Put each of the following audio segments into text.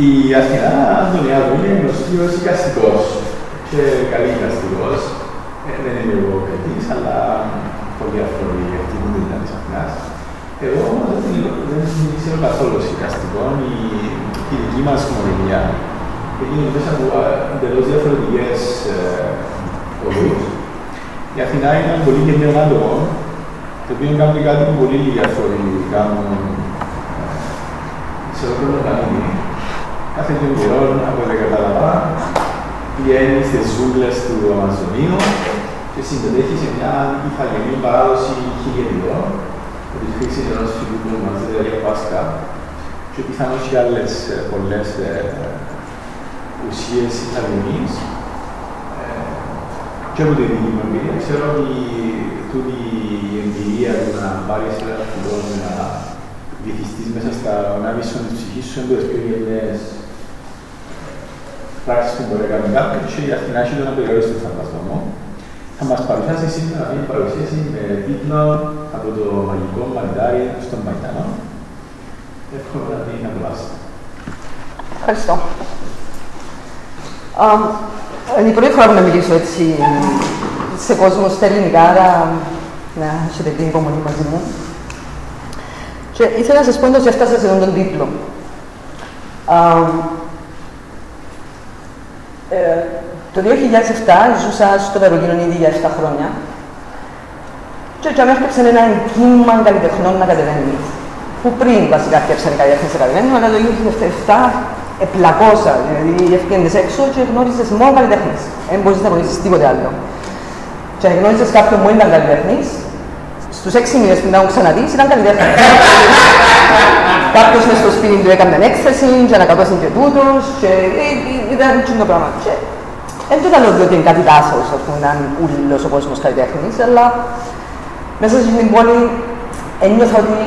Η Αθηνά Αντωνιάδου είναι γνωστή ως εικαστικός και καλή εικαστικός. Δεν είμαι εγώ κακής, αλλά πολύ αυθόρμη αυτή που ήταν της Αθηνάς. Εγώ όμως δεν ξέρω καθόλου ως εικαστικό. Η δική μας ομιλία έγινε μέσα από εντελώς διαφορετικές οδούς. Η Αθηνά ήταν πολύ γενναίων άτομων, το οποίο κάνουν κάτι που πολύ λίγοι άνθρωποι κάνουν σε όλο τον πλανήτη. Κάθε δύο καιρών, από ό,τι κατάλαβα, πηγαίνει στις ζούγκλες του Αμαζονίου και συμμετέχει σε μια ηθαγενή παράδοση χιλιετιών με τη χρήση ενός φυτού που ονομάζεται Ayahuasca και πιθανώς και άλλες πολλές ουσίες ηθαγενείς. Και από τη δική μου εμπειρία ξέρω ότι τούτη η εμπειρία του να πάρεις ένα φυτό με να βυθιστείς μέσα στα ονάβησον της ψυχής σου είναι το πιο γενναίες πράξεις που μπορεί να κάνει κάποιος και η Αθηνά έχει τον απεριόριστο φαντασμό. Θα μας παρουσιάσει σήμερα μια παρουσίαση με τίτλο από το μαγικό μαντάρι στον Μαϊτανό. Εύχομαι να την απολαύσετε. Ευχαριστώ. Είναι η πρώτη φορά που να μιλήσω έτσι σε κόσμο στα ελληνικά, άρα να έχετε την υπομονή μαζί μου. Και ήθελα να σας πω ότι έφτασα σε τον τίτλο. Το 2007 ζούσα στο Βερολίνο ήδη για 7 χρόνια και έτσι έφτιαξαν ένα κύμα καλλιτεχνών να κατεβαίνει. Που πριν βασικά έφτιαξαν οι καλλιτεχνές να κατεβαίνουν, αλλά το 2007 επλακώσα, δηλαδή έφτιαξες έξω και γνώριζες μόνο καλλιτεχνές. Δεν μπορείς να γνωρίσεις τίποτε άλλο. Και αν γνώριζες κάποιον που ήταν καλλιτεχνής, στους 6 μήνες που ήταν ξαναδείς ήταν καλλιτεχνής. Κάποιος μες στο σπίτι του έκανε έκθεση και ανακατώσαν και τούτος και ήταν έτσι το πράγμα. Δεν το λέω ότι είναι κάτι λάθος, ας πούμε, να είναι ούλος ο κόσμος καλλιτέχνης, αλλά μέσα στην πόλη ένιωθα ότι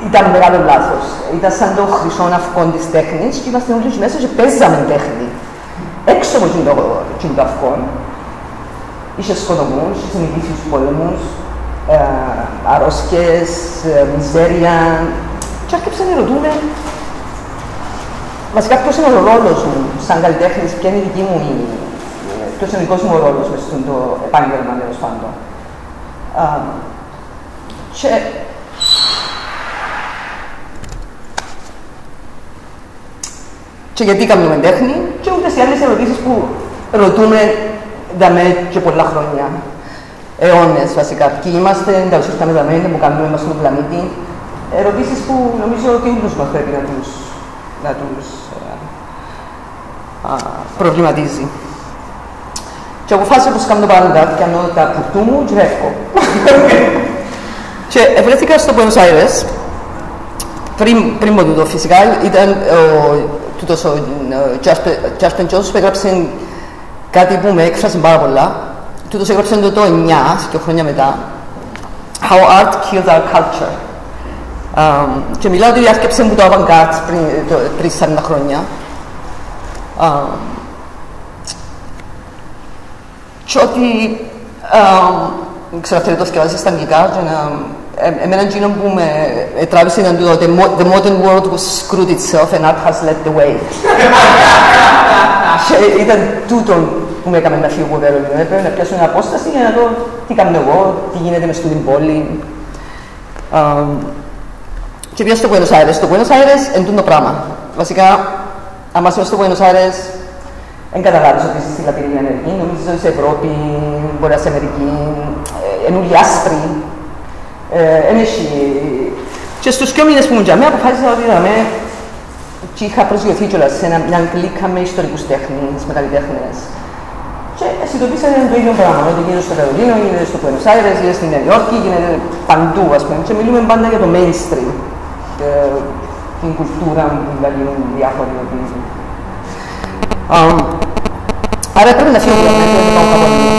ήταν μεγάλο λάθος. Ήταν σαν το χρυσό αυγό της τέχνης και είμαστε όλοι μέσα και παίζαμε τέχνη. Έξω από το αυγό, είχε σκοτωμούς, είχε συνηθίσεις πόλεμους, αρρώσκες, μιζέρια και άρχισαν να ρωτούν βασικά ποιος είναι ο ρόλος μου σαν καλλιτέχνης, ποια είναι η δική μου, ποιος είναι ο δικός μου ρόλος μέσα στο επάγγελμα, τέλος πάντων. Και γιατί κάνουμε τέχνη και ούτως οι άλλες ερωτήσεις που ρωτούμε δαμέ και πολλά χρόνια. Αιώνες βασικά. Ποιοι είμαστε, τα ουσιαστικά δαμέ, που κάνουμε μας στον πλανήτη. Ερωτήσεις που νομίζω ότι όλους μας πρέπει να τους προβληματίζει. Και αποφάσισα πως κάνω πάντα, πιάνω τα κουτού μου και φεύγω. Και βρέθηκα στο Buenos Aires, πριν από τούτο φυσικά, ήταν ο Jasper Jones που έγραψε κάτι που με έκφρασε πάρα πολλά. Τούτος έγραψε το 9, και χρόνια μετά, How Art Killed Our Culture. Και μιλάω ότι διάσκεψε μου το avant-garde πριν 40 χρόνια. Και ότι, δεν ξέρω αν θέλετε το θυκευάσεις στα αγγλικά, εμένα εκείνο που με τράβησε ήταν το The modern world was screwed itself and art has led the way. Και ήταν τούτο που με έκαμε να φύγω από Βερολίνο. Έπρεπε να πιάσω μια απόσταση για να δω τι κάνω εγώ, τι γίνεται μες στην πόλη. Και πήγα στο Buenos Aires. Στο Buenos Aires είναι τούτο πράγμα. Βασικά, αν είσαι στο Buenos Aires, δεν καταλάβεις ότι είσαι στη Λατινική Αμερική. Νομίζεις ότι είσαι Ευρώπη, μπορεί να είσαι Αμερική, είναι όλοι άσπροι. Και στους δύο μήνες που ήμουν για μένα, αποφάσισα ότι και είχα προσγειωθεί κιόλας σε μια κλίκα με ιστορικούς τέχνης, με καλλιτέχνες. Και συνειδητοποίησα το ίδιο πράγμα, ότι γίνεται στο Βερολίνο, γίνεται στο Buenos Aires, γίνεται στη Νέα Υόρκη, γίνεται παντού, ας πούμε. Και μιλούμε πάντα για το mainstream, την κουλτούρα που λαλούν διάφοροι. Άρα έπρεπε να φύγω από μένα, δεν πάω κάπου αλλού.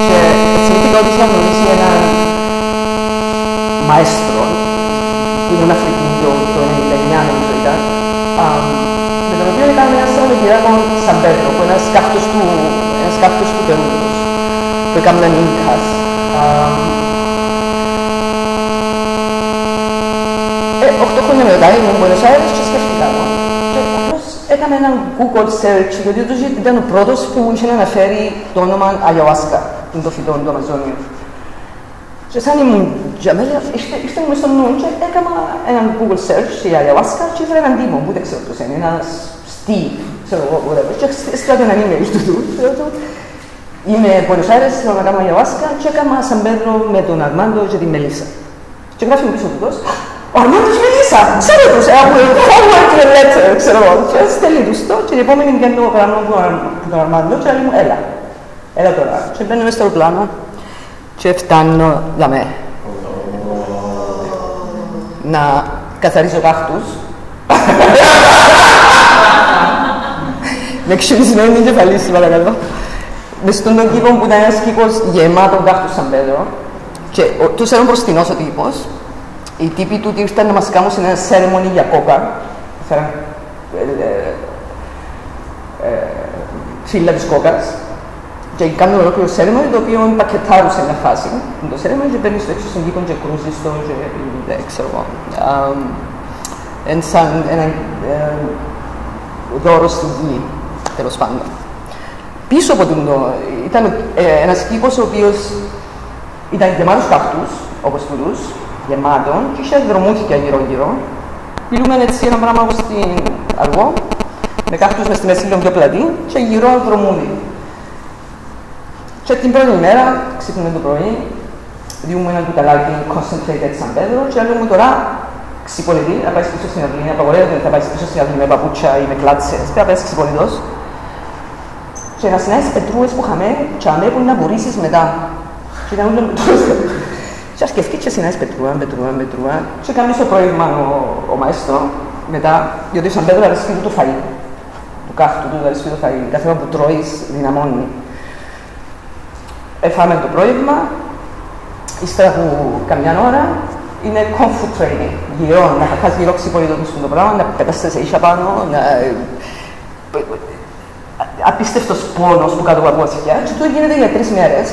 Και θυμήθηκα ότι είχα γνωρίσει έναν μαέστρο, που ήμουν Αφρική το 1999 νομίζω ήταν, με τον οποίο έκανα ένα Σαββατοκύριακο Σαν Πέτρο, που ένας κάφτος του Περού, που έκαναν Ίνκας. 8 χρόνια μετά ήμουν Buenos Aires και σκέφτηκα. έκαμε έναν Google search, γιατί ήταν ο πρώτος που είχε αναφέρει το όνομα Ayahuasca, που είναι το φυτό του Αμαζόνιου. Και σαν ήμουν για μένα, ήρθε μου στο νου και έκανα έναν Google search για Ayahuasca και έφερα έναν τύπο, που δεν ξέρω ποιος είναι, ένας Steve, ξέρω εγώ, whatever. Και έστειλα έναν email του. Είμαι Buenos Aires, θέλω να κάνω Ayahuasca και έκανα San Pedro με τον Αρμάντο και τη Μελίσσα. Και γράφει μου πίσω του τος, ο Αρμάντος Μελίσσα, ξέρω τους, I will forward your letter, ξέρω εγώ. Και στέλνει τους το και την επόμενη βγαίνει το πλάνο που τον Αρμάντο και λέει μου, έλα τώρα. Και μπαίνω μέσα στο πλάνο και φτάνω δαμέ. Να καθαρίζω κάχτους. Με εξορισμένη εγκεφαλής, παρακαλώ. Μες στον κήπο που ήταν ένας κήπος γεμάτο κάχτους Σαν Πέδρο και τους ήταν μπροστινός ο τύπος. Οι τύποι του ήρθαν να μας κάνουν σε ένα ceremony για κόκα. Φέραν φύλλα της κόκας και κάνουν ολόκληρο ceremony το οποίο πακετάρουσε μια φάση. Το ceremony και παίρνεις το έξω στον κήπο και κρούζεις το και δεν ξέρω εγώ. Είναι σαν ένα δώρο στη γη, τέλος πάντων. Πίσω από τον ήταν ένας κήπος ο οποίος ήταν γεμάτος κάχτους, όπως τούτους, γεμάτον, και είχε δρομούχια γύρω-γύρω. Μιλούμε έτσι ένα πράγμα όπως στην αργό, με κάχτους μες στη μέση λίγο πιο πλατή και γύρω δρομούδι. Και την πρώτη μέρα, ξύπνουμε το πρωί, διούμε ένα κουταλάκι concentrated San Pedro και λέμε τώρα ξυπολετή, να πάει πίσω στην αυλή, απαγορεύεται να πάει πίσω στην αυλή με παπούτσια ή με κλάτσες, πρέπει να πάει ξυπολετός. Και να συνάεις πετρούες που είχαμε και αμέ που να βουρήσεις μετά. Και ήταν όλο πετρούες. Και αρκευκεί και συνάεις πετρούα και κάνει στο πρόβλημα ο μαέστρο μετά, διότι ο Σαν Πέδρο αρέσκει του το φαΐ. Του κάχτου του αρέσκει το φαΐ. Κάθε φορά που τρώεις δυναμώνει. Έφαμε το πρόβλημα, ύστερα από καμιά ώρα, είναι kung fu training. Γύρω, να χαχάς γύρω ξυπολιτός στο πράγμα, να πετάσετε σε ίσια πάνω, απίστευτος πόνος που κάτω από παπούτσια και τούτο γίνεται για 3 μέρες.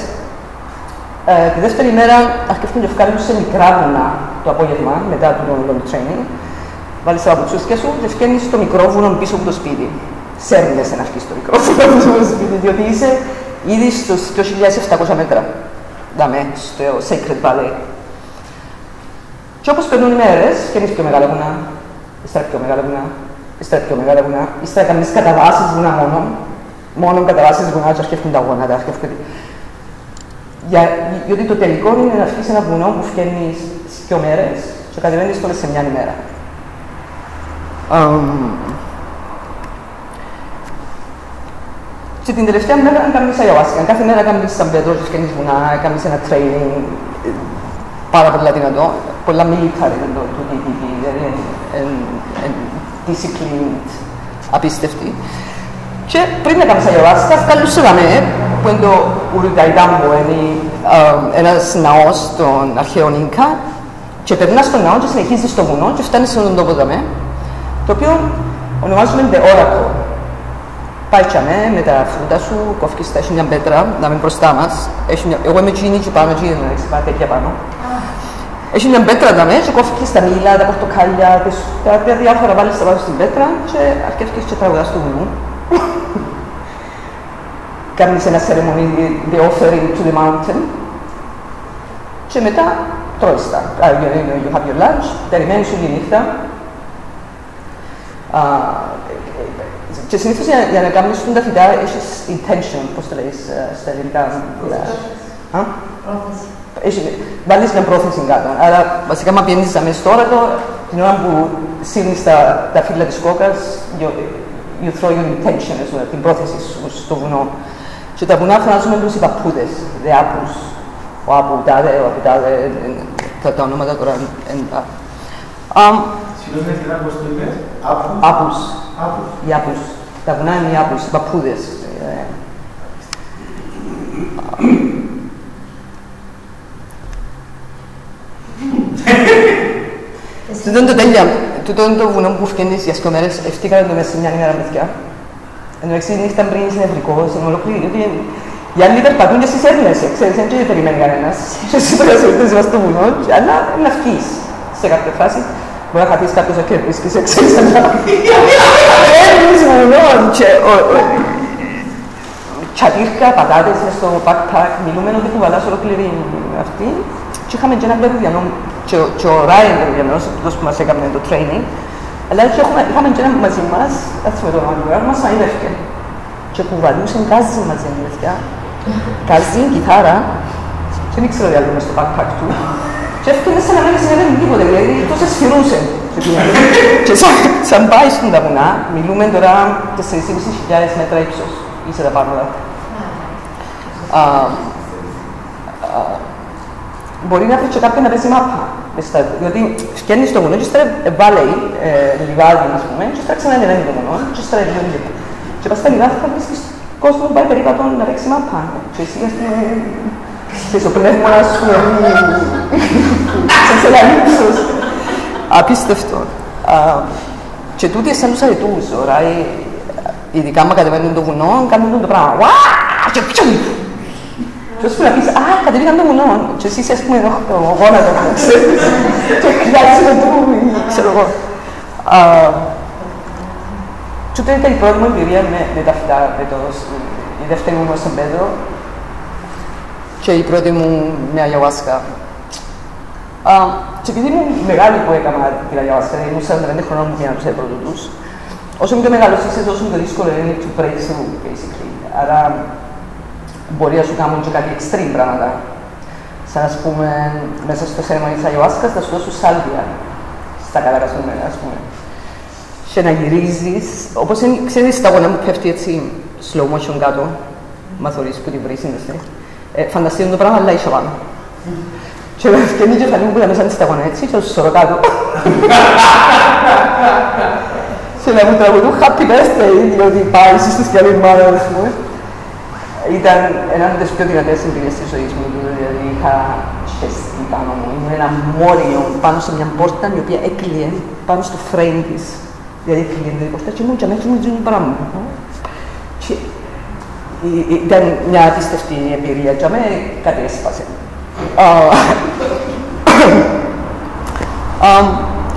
Τη δεύτερη μέρα αρκεύτουν και βγάλουν σε μικρά βουνά το απόγευμα μετά το long training. Βάλεις τα παπουτσούσκια σου και βγαίνεις στο μικρό βουνό πίσω από το σπίτι. Σέρνεσαι να βγεις στο μικρό βουνό πίσω από το σπίτι, διότι είσαι ήδη στους 2.700 μέτρα. Δάμε, στο Sacred Valley. Και όπως περνούν οι μέρες, βγαίνεις πιο μεγάλα βουνά, ύστερα πιο μεγάλα βουνά, ύστερα πιο μεγάλα βουνά, ύστερα κάνεις καταβάσεις βουνά μόνο καταβάσεις βουνά και αρκεύκουν τα γόνατα, αρκεύκονται. Γιατί το τελικό είναι να βγεις ένα βουνό που βγαίνεις στις 2 μέρες και κατεβαίνεις τώρα σε μια ημέρα. Και την τελευταία μέρα κάνεις Ayahuasca. Κάθε μέρα κάνεις Σαν Πέτρο και βγαίνεις βουνά, κάνεις ένα training πάρα πολλά δυνατό, πολλά military το TTP, δηλαδή disciplined, απίστευτη. Και πριν να κάνεις Ayahuasca, βγάλουν σε δαμέ, που είναι το Ουρουκαϊτάμπο, ένας ναός των αρχαίων Ίνκα, και περνάς στον ναό και συνεχίζεις στο βουνό και φτάνεις σε έναν τόπο δαμέ, το οποίο ονομάζουμε The Oracle. Πάει τσαμέ με τα φρούτα σου, κόφκεις τα, έχει μια πέτρα, δαμέ μπροστά μας. Εγώ είμαι εκείνη και πάνω, εκείνη να έχεις πάει τέτοια πάνω. Έχει μια πέτρα δαμέ και κόφκεις τα μήλα, τα πορτοκάλια, τα διάφορα βάλεις τα πάνω στην πέτρα και αρκεύκεις και τραγουδάς του βουνού. Κάνεις ένα ceremony, the offering to the mountain και μετά τρώεις τα. You have your lunch, περιμένεις όλη νύχτα. Και συνήθως για να κάνεις τα φυτά έχεις intention, πώς το λέει στα ελληνικά. Πρόθεση. Βάλεις μια πρόθεση κάτω. Άρα βασικά μα πιένεις αμέσως τώρα την ώρα που σύρνεις τα φύλλα της κόκας, you throw your intention, την πρόθεση σου στο βουνό. Και τα βουνά φωνάζουμε τους οι παππούδες, the apples. Ο απουτάδε, τα ονόματα τώρα. Συγγνώμη, πώς το είπες? Άπους. Οι άπους. Τα βουνά είναι οι άπους, οι παππούδες. Τούτο είναι το βουνό που φκένεις για 2 μέρες, ευτύχαμε το μέσα σε μια ημέρα παιδιά. Εν τω μεταξύ νύχτα πριν είσαι νευρικός, είναι ολόκληρη, γιατί οι άλλοι περπατούν και εσείς έρνεσαι, ξέρεις, δεν περιμένει κανένας. Και εσύ πρέπει να σε στο βουνό, αλλά να βγεις σε κάποια φάση. μπορεί να χαθείς κάποιος να κερδίσεις και σε ξέρεις να παίρνεις μονόν τσατήρκα, πατάτες μες στο backpack, μιλούμε ότι κουβαλάς ολόκληρη αυτή και είχαμε και έναν περουδιανό και ο Ράιν περουδιανός, αυτός που μας έκανε το training, αλλά είχαμε και έναν μαζί μας, έτσι με το όνομα μας, σαν είδευκε και κουβαλούσαν κάζι μαζί με παιδιά, κάζι, κιθάρα, δεν ήξερα τι άλλο μες στο backpack του και έφυγε σαν να μην συνέβαινε τίποτε, δηλαδή τόσο σφυρούσε. Και σαν πάει στον τα βουνά, μιλούμε τώρα 4.500 μέτρα ύψος, είσαι τα πάνω. Μπορεί να βρει και κάποιον να παίζει μάπα, διότι φτιάχνεις το βουνό και ύστερα βάλει λιβάδι, ας πούμε, και ύστερα ξανανεβαίνει το βουνό και ύστερα λιώνει. Και πας στα λιβάδι θα βρίσκεις κόσμο που πάει περίπατο να παίξει μάπα. Και εσύ, ας πούμε, στο πνεύμα σου, σαν σε ένα ύψος. Απίστευτο. Και τούτοι σαν τους αρετούς, ώρα, ειδικά άμα κατεβαίνουν το βουνό, κάνουν το πράγμα. Και ώσπου να πεις, κατεβήκαν το βουνό, και εσύ είσαι, ας πούμε, το γόνατο, και χρειάζεσαι το τρούβι, ξέρω εγώ. Τούτο ήταν η πρώτη μου εμπειρία με τα φυτά, η δεύτερη μου στον Πέτρο και η πρώτη μου με αγιαβάσκα. Και επειδή ήμουν μεγάλη που έκανα την αγιαβάσκα, ήμουν 45 χρονών που πήγαινα τους έπρωτο τους, όσο πιο μεγάλος είσαι, τόσο πιο δύσκολο είναι to break through, basically. Άρα, μπορεί να σου κάνουν και κάτι extreme πράγματα. Σαν ας πούμε, μέσα στο σέρμα της αγιαβάσκας θα σου δώσουν σάλβια στα κατακασμένα, ας πούμε. Και να γυρίζεις, όπως είναι, ξέρεις, τα γόνια μου πέφτει έτσι slow motion κάτω, μα θωρείς που την βρεις, φανταστείτε το πράγμα, αλλά είσαι πάνω. Και ευκαινεί και θα λίγο που τα μέσα της τα γόνια έτσι, και θα σου σωρώ κάτω. Και να μου τραγουδούν happy birthday, διότι πάει στις κι άλλη μάνα, ας πούμε. Ήταν ένα από τις πιο δυνατές εμπειρίες της ζωής μου, δηλαδή είχα σχεστεί πάνω μου. Ήμουν ένα μόριο πάνω σε μια πόρτα η οποία έκλειε πάνω στο frame της. Δηλαδή έκλειε την πόρτα και ήμουν και αμέσως μου γίνει πράγμα. Και ήταν μια απίστευτη εμπειρία και αμέ κάτι έσπασε.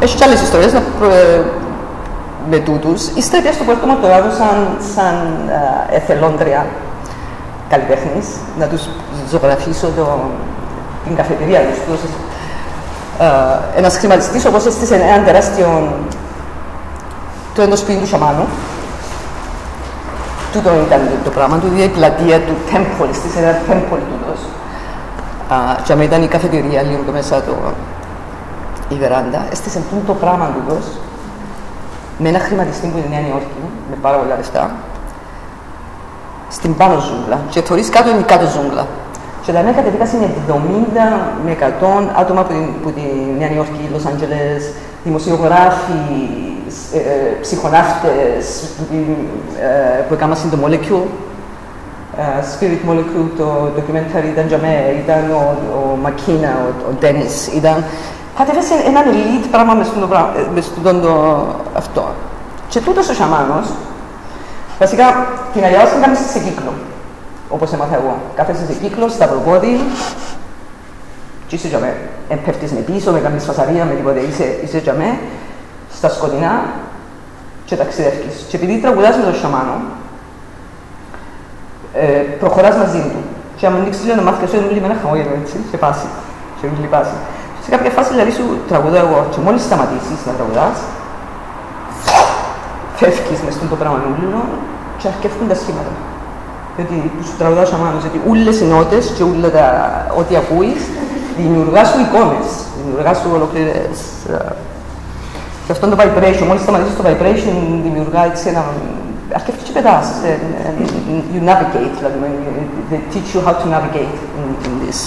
Έχει και άλλες ιστορίες με τούτους. Ύστερα πια στο Πουέρτο Μαρτοράδο σαν εθελόντρια καλλιτέχνης, να τους ζωγραφίσω την καφετηρία τους. Ένας χρηματιστής, όπως έστησε έναν τεράστιο το εντοσπίτι του σαμάνου. Τούτο ήταν το πράγμα του, η πλατεία του Temple, έστησε ένα Temple τούτος. Και άμα ήταν η καφετηρία, λίγο και μέσα η βεράντα, έστησε το πράγμα τούτος με ένα χρηματιστή που είναι Νέα Νιόρκη, με πάρα πολλά λεφτά, στην πάνω ζούγκλα. Και θωρείς κάτω είναι η κάτω ζούγκλα. Και τα νέα κατεβήκασαν 70 με 100 άτομα από τη Νέα Νιόρκη, Λος Άντζελες, δημοσιογράφοι, ψυχοναύτες που έκαναν το Molecule, Spirit Molecule, το documentary ήταν για μένα, ήταν ο Μακίνα, ο Ντένις, ήταν... Κατέβασε έναν elite πράγμα μες στον αυτό. Και τούτος ο σαμάνος, βασικά την αγιαβάσκα την κάνεις σε κύκλο, όπως έμαθα εγώ. Κάθεσαι σε κύκλο, σταυροπόδι, και είσαι για μέ. Πέφτεις με πίσω, με κάνεις φασαρία, με τίποτε, είσαι για μέ, στα σκοτεινά και ταξιδεύκεις. Και επειδή τραγουδάς με τον σαμάνο, προχωράς μαζί του. Και αν ανοίξεις λίγο να μάθεις και σου με ένα χαμόγελο, έτσι, σε πάση, σε γλυκή πάση. Σε κάποια φάση δηλαδή σου τραγουδώ εγώ και μόλις σταματήσεις να τραγουδάς, φεύγεις μες στον το πράγμα ούλο και αρκεύουν τα σχήματα. Διότι σου τραγουδάω σαμάνος, γιατί όλες οι νότες και όλα ό,τι ακούεις δημιουργά σου εικόνες, δημιουργά σου ολοκληρές. Και αυτό το vibration, μόλις σταματήσεις το vibration δημιουργά έτσι ένα... Αρκεύεις και πετάς, you navigate, δηλαδή, they teach you how to navigate in this.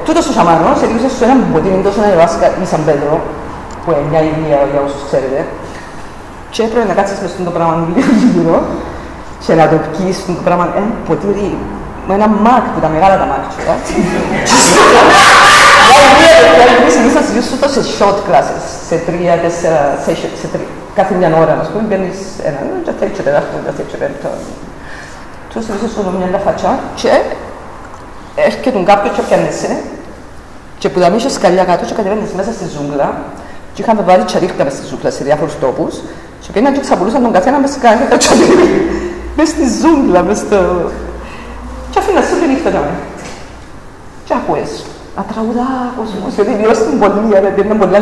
Τούτος ο σαμάνος έδειξε σου έναν ποτήρι τόσο αγιαβάσκα ή Σαν Πέτρο, που είναι μια ηλία για όσους ξέρετε, και έπρεπε να κάτσεις μες το πράγμα λίγο και να το πιείς το πράγμα, ένα ποτήρι με ένα μάκ που τα μεγάλα τα μάκ, έτσι. Συνήθως ζήσω σε short classes, σε 3-4 sessions, κάθε μια ώρα, ας πούμε, μπαίνεις έναν, και θέλει και τεράστιο, και θέλει και πέμπτο. Τους βρίσκεις σου μια λαφατσά και έρχεται κάποιος και πιάνεσαι και που τα μίσες σκαλιά κάτω και κατεβαίνεις μέσα στη ζούγκλα Και είχαμε βάλει τσαρίχτα μες στη ζούγκλα σε διάφορους τόπους και πήγαιναν και ξαπουλούσαν τον καθένα μες σε κάθε τσαρίχτα. Μες στη ζούγκλα, μες στο... Και αφήναν σε όλη νύχτα για μένα. Και ακούες. Ατραγουδά, κόσμος, γιατί διώστην πολύ, αλλά πήγαιναν πολλά...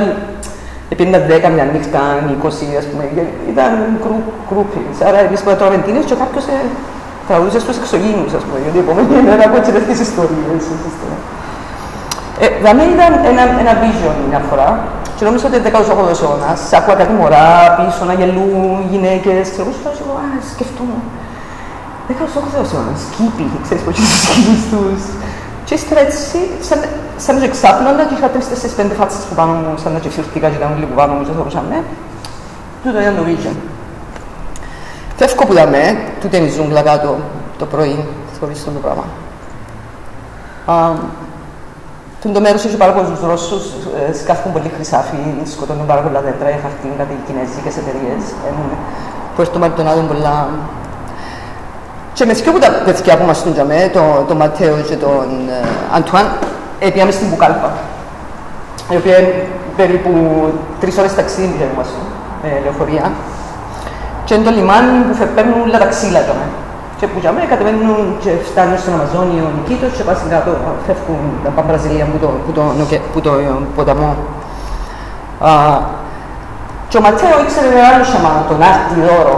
Πήγαιναν 10 μια νύχτα, 20, ας πούμε. Ήταν groupies. Άρα εμείς που τώρα μεντίνες και κάποιος τραγουδούσε στους εξωγήινους, ας πούμε. Γιατί επόμενη μέρα από έτσι τέτοιες ιστορίες. Για μένα ήταν ένα vision μια φορά. Και νομίζω ότι 18ος αιώνας, άκουγα κάτι μωρά πίσω να γελούν γυναίκες, ξέρω εγώ, σκεφτόμουν. 18ος αιώνας, σκύποι, ξέρεις πως είναι τους σκύπους τους. Και ύστερα έτσι, σαν να ξάπλωνα και είχα 3-4-5 φάτσες που πάνω μου, σαν να φιουρτήκα και ήταν λίγο πάνω μου και θεωρούσαν με. Τούτο ήταν το vision. Φεύγω που δαμε, τούτο είναι η ζούγκλα κάτω το πρωί, θεωρείς το πράγμα. Το μέρος είχε πάρα πολλούς Ρώσους, σκάφτουν πολύ χρυσάφι, σκοτώνουν πάρα πολλά δέντρα, είχα χτύνει κάτι κινέζικες εταιρείες, που έρθουμε τον άλλον πολλά. Και με δυο από τα παιδιά που μας τούνταμε, τον Ματέο και τον Αντουάν, πήγαμε στην Μπουκάλπα, η οποία είναι περίπου 3 ώρες ταξίδι για μας, λεωφορεία. Και είναι το λιμάνι που παίρνουν όλα τα ξύλα τώρα. Και που για μένα κατεβαίνουν και φτάνουν στον Αμαζόνιο Νικήτος και πάνε κάτω, φεύγουν τα Βραζιλία που το ποταμό. Και ο Ματέο ήξερε ένα άλλο σαμάνο, τον Αρτιδόρο.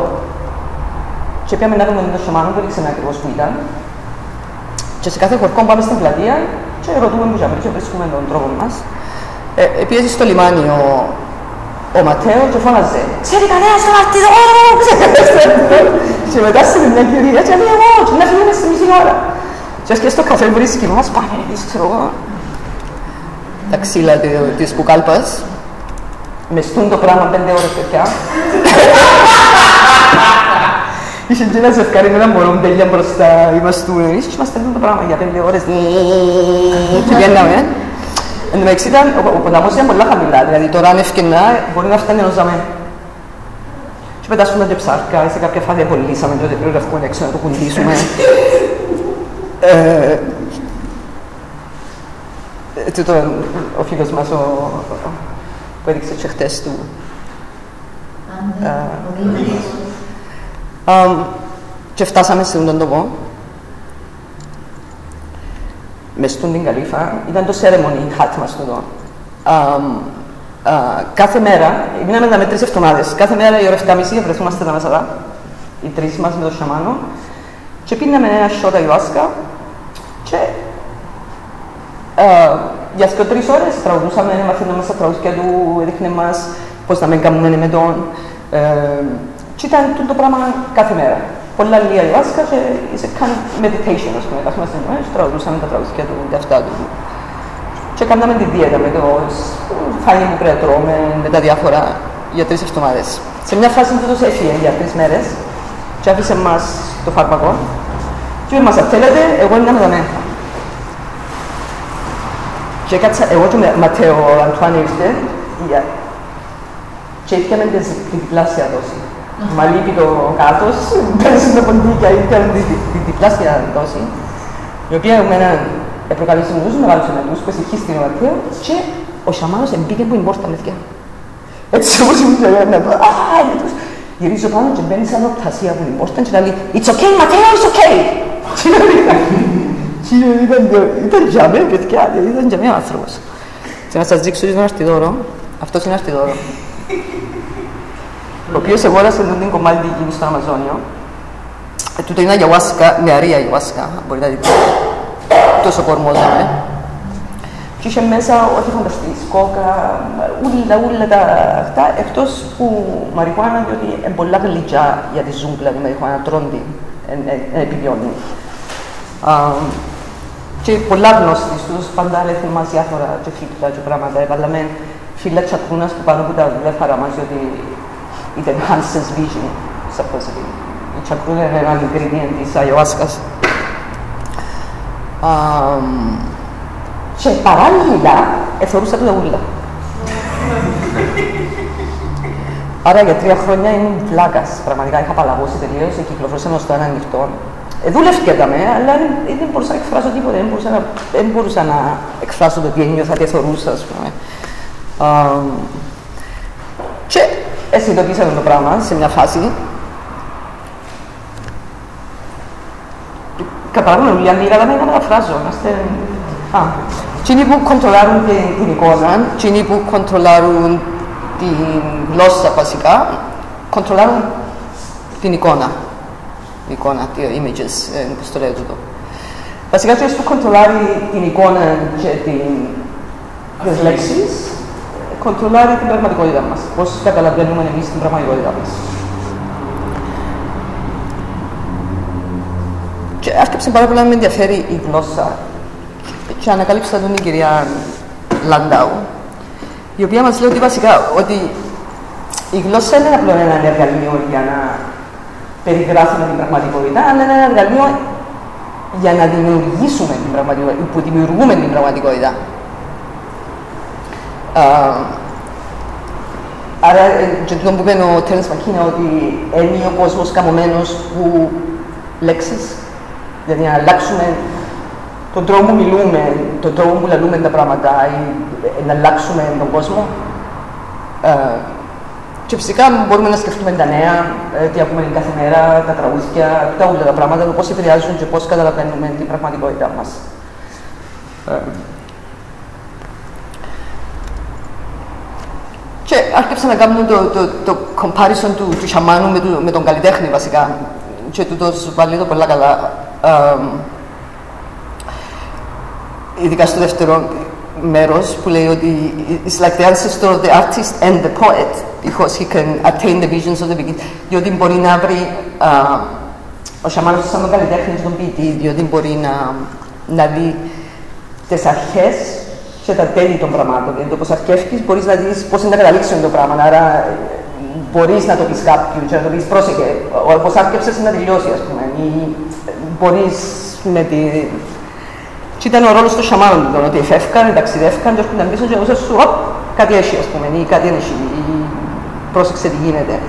Και πήγαμε να δούμε τον σαμάνο, δεν ήξερε ακριβώς που ήταν. Και σε κάθε χωρκό πάμε στην πλατεία και ρωτούμε που για μένα και βρίσκουμε τον τρόπο μας. Πιέζει στο λιμάνι ο Ματέο και φώναζε «Ξέρει κανένας τον Αρτιδόρο!» Και μετά σε μια κυρία και λέει «Εγώ, και να φύγουμε στη μισή ώρα!» Και ας και στο καφέ βρίσκει μας, πάμε εμείς, ξέρω εγώ, τα ξύλα της Μπουκάλπας. Με στούν το πράγμα 5 ώρες παιδιά. Είχε και ένα ζευκάρι με έναν μωρό τέλεια μπροστά, είμαστε εμείς και μας στέλνουν το πράγμα για 5 ώρες. Και βγαίναμε. Εν τω μεταξύ ο ποταμός ήταν πολλά χαμηλά, δηλαδή τώρα αν ευκαινά μπορεί να φτάνει ενός ζαμέ. Και πετάσουμε και ψάρκα, σε κάποια φάση απολύσαμε και πρέπει να βγούμε έξω να το κουντήσουμε. Ο φίλος μας που έδειξε και χτες του. Και φτάσαμε σε τον τόπο. Μες στον την Καλύφα, ήταν το ceremony hat μας τούτο. Κάθε μέρα, μείναμε με 3 εβδομάδες, κάθε μέρα η ώρα 7.30 βρεθούμαστε τα μέσα, οι 3 μας με τον σαμάνο και πίναμε ένα σιότα ιουάσκα και για 2-3 ώρες τραγουδούσαμε, μαθαίναμε μας τα τραγουδιά του, έδειχνε μας πώς να μην κάνουμε με τον και ήταν το πράγμα κάθε μέρα. Πολλά λίγα ιουάσκα και είσαι καν meditation, ας πούμε, καθόμαστε εμείς, τραγουδούσαμε τα τραγουδιά του και αυτά του. Και κάναμε τη δίαιτα με το φάινι που πρέπει να τρώμε, με τα διάφορα για 3 εβδομάδες. Σε μια φάση τούτος έφυγε για 3 μέρες και άφησε μας το φάρμακο και είπε μας, αν θέλετε, εγώ ήμουν με τα μένα. Και έκατσα, εγώ και ο Ματέο Αντουάν ήρθε και ήρθαμε τη διπλάσια δόση. Μα λείπει το κάτος, πέρασαν τα ποντίκια, ήρθαμε τη διπλάσια δόση, η οποία εμένα προκαλούσε με τους μεγάλους εναντούς που εσυχίστηκε ο Ματέο και ο σαμάνος εμπήκε που είναι πόρτα μεθιά. Έτσι όπως ήμουν και να πω, γυρίζω πάνω και μπαίνει σαν οπτασία που είναι πόρτα και να λέει «It's okay, Ματέο, it's okay!» Ήταν για μένα, παιδιά, ήταν για μένα άνθρωπος. Και να σας δείξω τον Αρτιδόρο, αυτός είναι Αρτιδόρο. Ο οποίος αγόρασε την κομμάτι εκείνη στο Αμαζόνιο. Τούτο είναι αγιουάσκα, νεαρή αγιουάσκα, μπορείτε να δείτε. Τόσο κορμό δάμε. Και είχε μέσα ό,τι φανταστείς, κόκα, ούλα τα αυτά, εκτός που μαριχουάνα, διότι είναι πολλά γλυκιά για τη ζούγκλα, τη μαριχουάνα, τρώνει, επιβιώνει. Και πολλά γνώστη, στους πάντα λέχνουν μας διάφορα και φύλλα και πράγματα. Έβαλαμε φύλλα τσακρούνας που πάνω από τα βλέφαρα μας, διότι it enhances vision, supposedly. Η τσακρούνα είναι ένα ingredient της ayahuascas. Και παράλληλα εθωρούσα του τα ούλα. Άρα για 3 χρόνια ήμουν πλάκας, πραγματικά είχα παλαβώσει τελείως, κυκλοφορούσα στο ένα ανοιχτό. Δούλευκαμε, αλλά δεν μπορούσα να εκφράσω τίποτα, δεν μπορούσα να εκφράσω το τι ένιωθα, τι εθωρούσα, ας πούμε. συνειδητοποίησαν το πράγμα σε μια φάση. Καταλάβουμε όλοι, αν λίγα να μεταφράζω. Εκείνοι που κοντρολάρουν την εικόνα, εκείνοι που κοντρολάρουν την γλώσσα βασικά, κοντρολάρουν την εικόνα. Η εικόνα, τα images, πώς το λέω τούτο. Βασικά, εκείνοι που κοντρολάρει την εικόνα και τις λέξεις, κοντρολάρει την πραγματικότητα μας. Πώς καταλαβαίνουμε εμείς την πραγματικότητα μας. Και άρχισε πάρα πολύ να με ενδιαφέρει η γλώσσα. Και ανακάλυψα τον την κυρία Λαντάου, η οποία μας λέει ότι βασικά ότι η γλώσσα είναι απλό ένα εργαλείο για να περιγράφουμε την πραγματικότητα, αλλά είναι ένα εργαλείο για να δημιουργήσουμε την πραγματικότητα, που δημιουργούμε την πραγματικότητα. Άρα, και το που είπε ο Τέρενς Μακίνα, ότι είναι ο κόσμος καμωμένος που λέξεις, δηλαδή να αλλάξουμε τον τρόπο που μιλούμε, τον τρόπο που λαλούμε τα πράγματα ή να αλλάξουμε τον κόσμο. Και φυσικά μπορούμε να σκεφτούμε τα νέα, τι ακούμε κάθε μέρα, τα τραγούδια, όλα τα πράγματα, πώς επηρεάζουν και πώς καταλαβαίνουμε την πραγματικότητά μας. Και άρχισα να κάνουμε το comparison του σαμάνου με τον καλλιτέχνη βασικά. Και τούτο σου πάλι το πολλά καλά. Ειδικά στο δεύτερο μέρος που λέει ότι it's like the ancestor of the artist and the poet because he can attain the visions of the beginning. Διότι μπορεί να βρει ο σαμάνος σαν τον καλλιτέχνη και τον ποιητή, διότι μπορεί να δει τις αρχές και τα τέλη των πραγμάτων. Δηλαδή, όπως αρχεύκεις, μπορείς να δεις πώς είναι να καταλήξει το πράγμα. Άρα, μπορείς να το πεις κάποιου και να το πεις πρόσεχε. Όπως άρκεψες να τελειώσει, ας πούμε. Ή μπορείς με τη... Και ήταν ο ρόλος των σαμάνων του, ότι εφεύκαν, ταξιδεύκαν και έρχονταν πίσω και εγώ σου, κάτι έχει, ας πούμε, ή κάτι έχει, ή πρόσεξε τι γίνεται.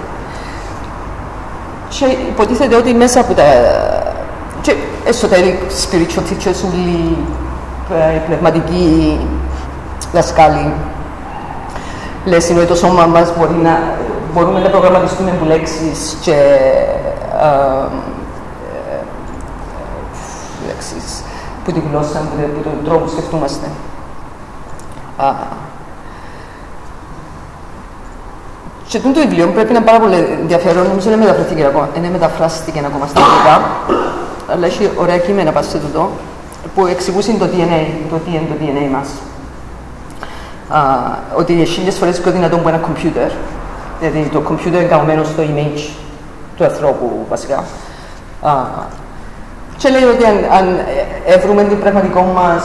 Και υποτίθεται ότι μέσα από τα... και εσωτερικοί spiritual teachers, όλοι οι πνευματικοί δασκάλοι, λες είναι ότι το σώμα μας μπορούμε να προγραμματιστούμε από λέξεις και λέξεις που τη γλώσσα, που τον τρόπο που σκεφτούμαστε. Και το βιβλίο πρέπει να είναι πάρα πολύ ενδιαφέρον, νομίζω είναι μεταφράστηκε ακόμα στα αγγλικά, αλλά έχει ωραία κείμενα πάνω σε τούτο, που εξηγούσαν το DNA, το τι είναι το DNA μας. Ότι είναι 1000 φορές πιο δυνατό από ένα κομπιούτερ, δηλαδή το κομπιούτερ είναι καμωμένο στο image του ανθρώπου βασικά. Και λέει ότι αν έβρουμε την πραγματικό μας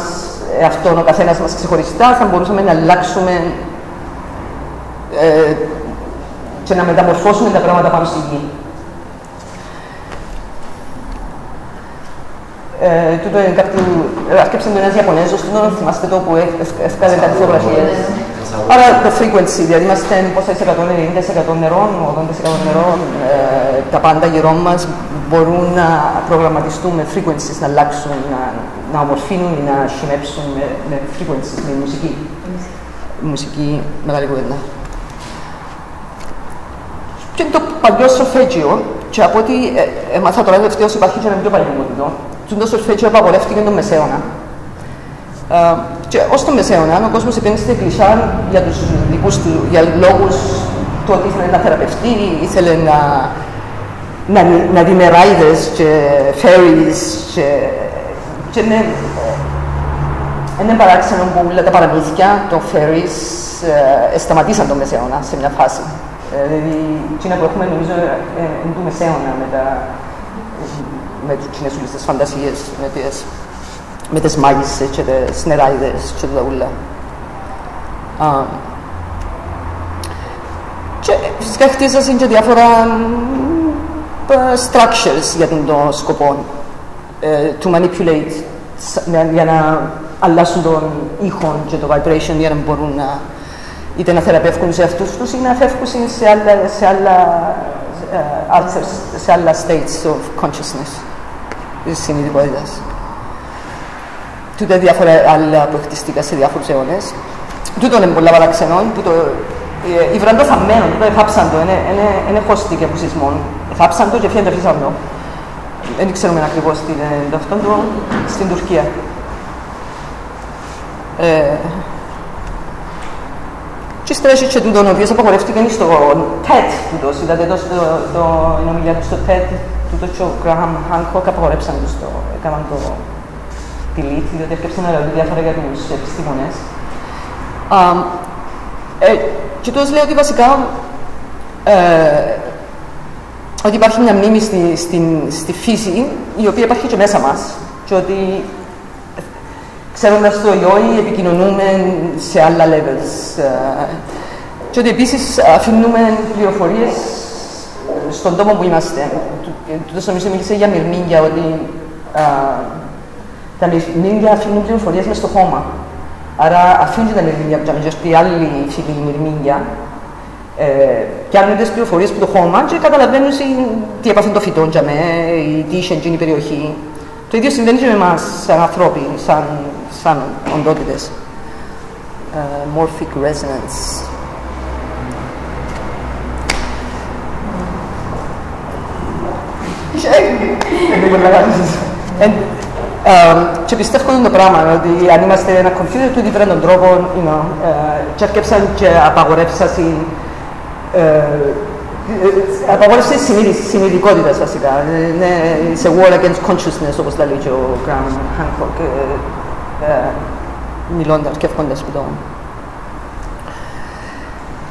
αυτόν ο καθένας μας ξεχωριστά, θα μπορούσαμε να αλλάξουμε και να μεταμορφώσουμε τα πράγματα πάνω στη γη. Τούτο είναι κάποιο... Άρκεψε το ένας Ιαπωνέζος, θυμάστε το που έφκαλε κάτι φωτογραφίες. Άρα το frequency, δηλαδή είμαστε πόσα 90% νερών, 80% νερών, τα πάντα γύρω μας μπορούν να προγραμματιστούν με frequencies, να αλλάξουν, να ομορφύνουν ή να χυμέψουν με frequencies, με μουσική. Μουσική, μεγάλη κουβέντα. Και το παλιό σολφέτζιο, και από ό,τι έμαθα τώρα τελευταίως υπάρχει και ένα πιο παλιό μοντό, το σολφέτζιο απαγορεύτηκε τον Μεσαίωνα. Και ως τον Μεσαίωνα, ο κόσμος επένδυσε στην εκκλησιά για τους δικούς του, για λόγους του ότι ήθελε να θεραπευτεί, ήθελε να δει μεράιδες και fairies και είναι παράξενο που όλα τα παραμύθια των fairies σταματήσαν τον Μεσαίωνα σε μια φάση. Δηλαδή, εκείνα που έχουμε νομίζω είναι του Μεσαίωνα με τις φαντασίες, με τις μάγισσες και τις νεράιδες και τα ούλα. Και φυσικά χτίζασαν και διάφορα structures για τον σκοπό to manipulate, για να αλλάσουν τον ήχο και το vibration για να μπορούν είτε να θεραπεύκουν σε αυτούς τους ή να φεύγουν σε άλλα states of consciousness, της συνειδητικότητας. Τούτα διάφορα άλλα που χτιστήκα σε διάφορους αιώνες. Τούτο είναι πολλά παραξενών που Ήβραν το θαμμένο, το εθάψαν το, είναι χωστή και από σεισμό. Εθάψαν το και φύγαν το φύσαν το. Δεν ξέρουμε ακριβώς τι είναι αυτό το στην Τουρκία. Και στρέφει και τούτον, ο οποίος απαγορεύτηκε στο TED τούτος, είδατε εδώ στην ομιλία του στο TED, τούτο και ο Γκράχαμ Χάνκοκ απαγορεύσαν του το, έκαναν το delete, διότι έφτιαξαν να ρωτούν διάφορα για τους επιστήμονες. Και τούτος λέει ότι βασικά ότι υπάρχει μια μνήμη στη φύση, η οποία υπάρχει και μέσα μας, και ότι ξέροντας το ή επικοινωνούμε σε άλλα levels. Και ότι επίσης αφήνουμε πληροφορίες στον τόπο που είμαστε. Τούτος νομίζω μίλησε για μυρμήγκια, ότι τα μυρμήγκια αφήνουν πληροφορίες μες στο χώμα. Άρα αφήνουν τα μυρμήγκια που και οι άλλοι φίλοι μυρμήγκια πιάνουν τις πληροφορίες από το χώμα και καταλαβαίνουν τι έπαθαν το φυτό ή τι είχε εκείνη η περιοχή. Το ίδιο συμβαίνει και με εμάς, σαν ανθρώποι, σαν οντότητες. Morphic resonance. Και πιστεύω το πράγμα, ότι αν είμαστε ένα κομπιούτερ, τούτοι βρουν τον τρόπο και αρκέψαν και απαγορεύσαν απαγόρευση συνειδητικότητας βασικά. Σε war against consciousness, όπως λέει και ο Γκράχαμ Χάνκοκ, μιλώντας και ευχόντας που το.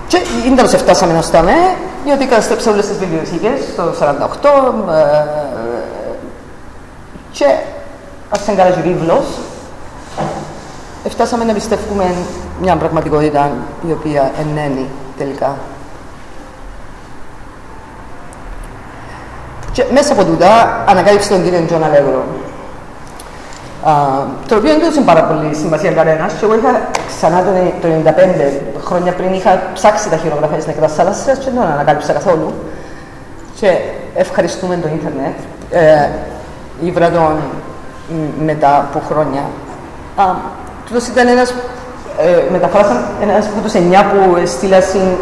Και ίνταλος φτάσαμε να στάμε, διότι καταστρέψα όλες τις βιβλιοθήκες το 1948 και άρχισαν καλά και βίβλος. Φτάσαμε να πιστεύουμε μια πραγματικότητα η οποία ενένει τελικά. Και μέσα από τούτα ανακάλυψε τον κύριο Τζον Αλέγρο. Το οποίο δεν έδωσε πάρα πολύ σημασία κανένας. Και εγώ είχα ξανά το 95 χρόνια πριν είχα ψάξει τα χειρογραφία της νεκράς θάλασσας και δεν τον ανακάλυψα καθόλου. Και ευχαριστούμε το ίντερνετ. Ήβρα τον μετά από χρόνια. Τούτος ήταν ένας, μεταφράσαν ένας από τους 9 που στείλασαν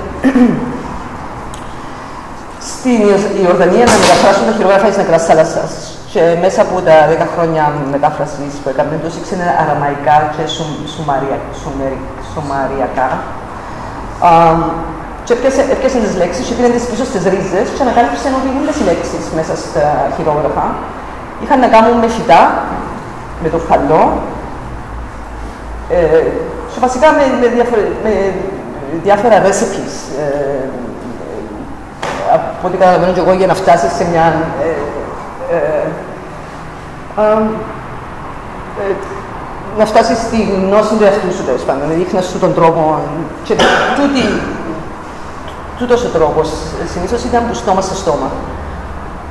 στην Ιορδανία να μεταφράσουν τα χειρόγραφα της νεκράς θάλασσας. Και μέσα από τα 10 χρόνια μετάφρασης που έκαναν, τους ήξερε αραμαϊκά και σουμαριακά. Και έπιασαν τις λέξεις και πήγαν τις πίσω στις ρίζες και ανακάλυψαν ότι όλες οι λέξεις μέσα στα χειρόγραφα είχαν να κάνουν με φυτά, με το φαλό, και βασικά με διάφορα recipes. Από ό,τι καταλαβαίνω και εγώ, για να φτάσεις σε μια να φτάσεις στη γνώση του εαυτού σου, τέλος πάντων, να δείχνεις σου τον τρόπο. Και τούτος ο τρόπος συνήθως ήταν από στόμα σε στόμα.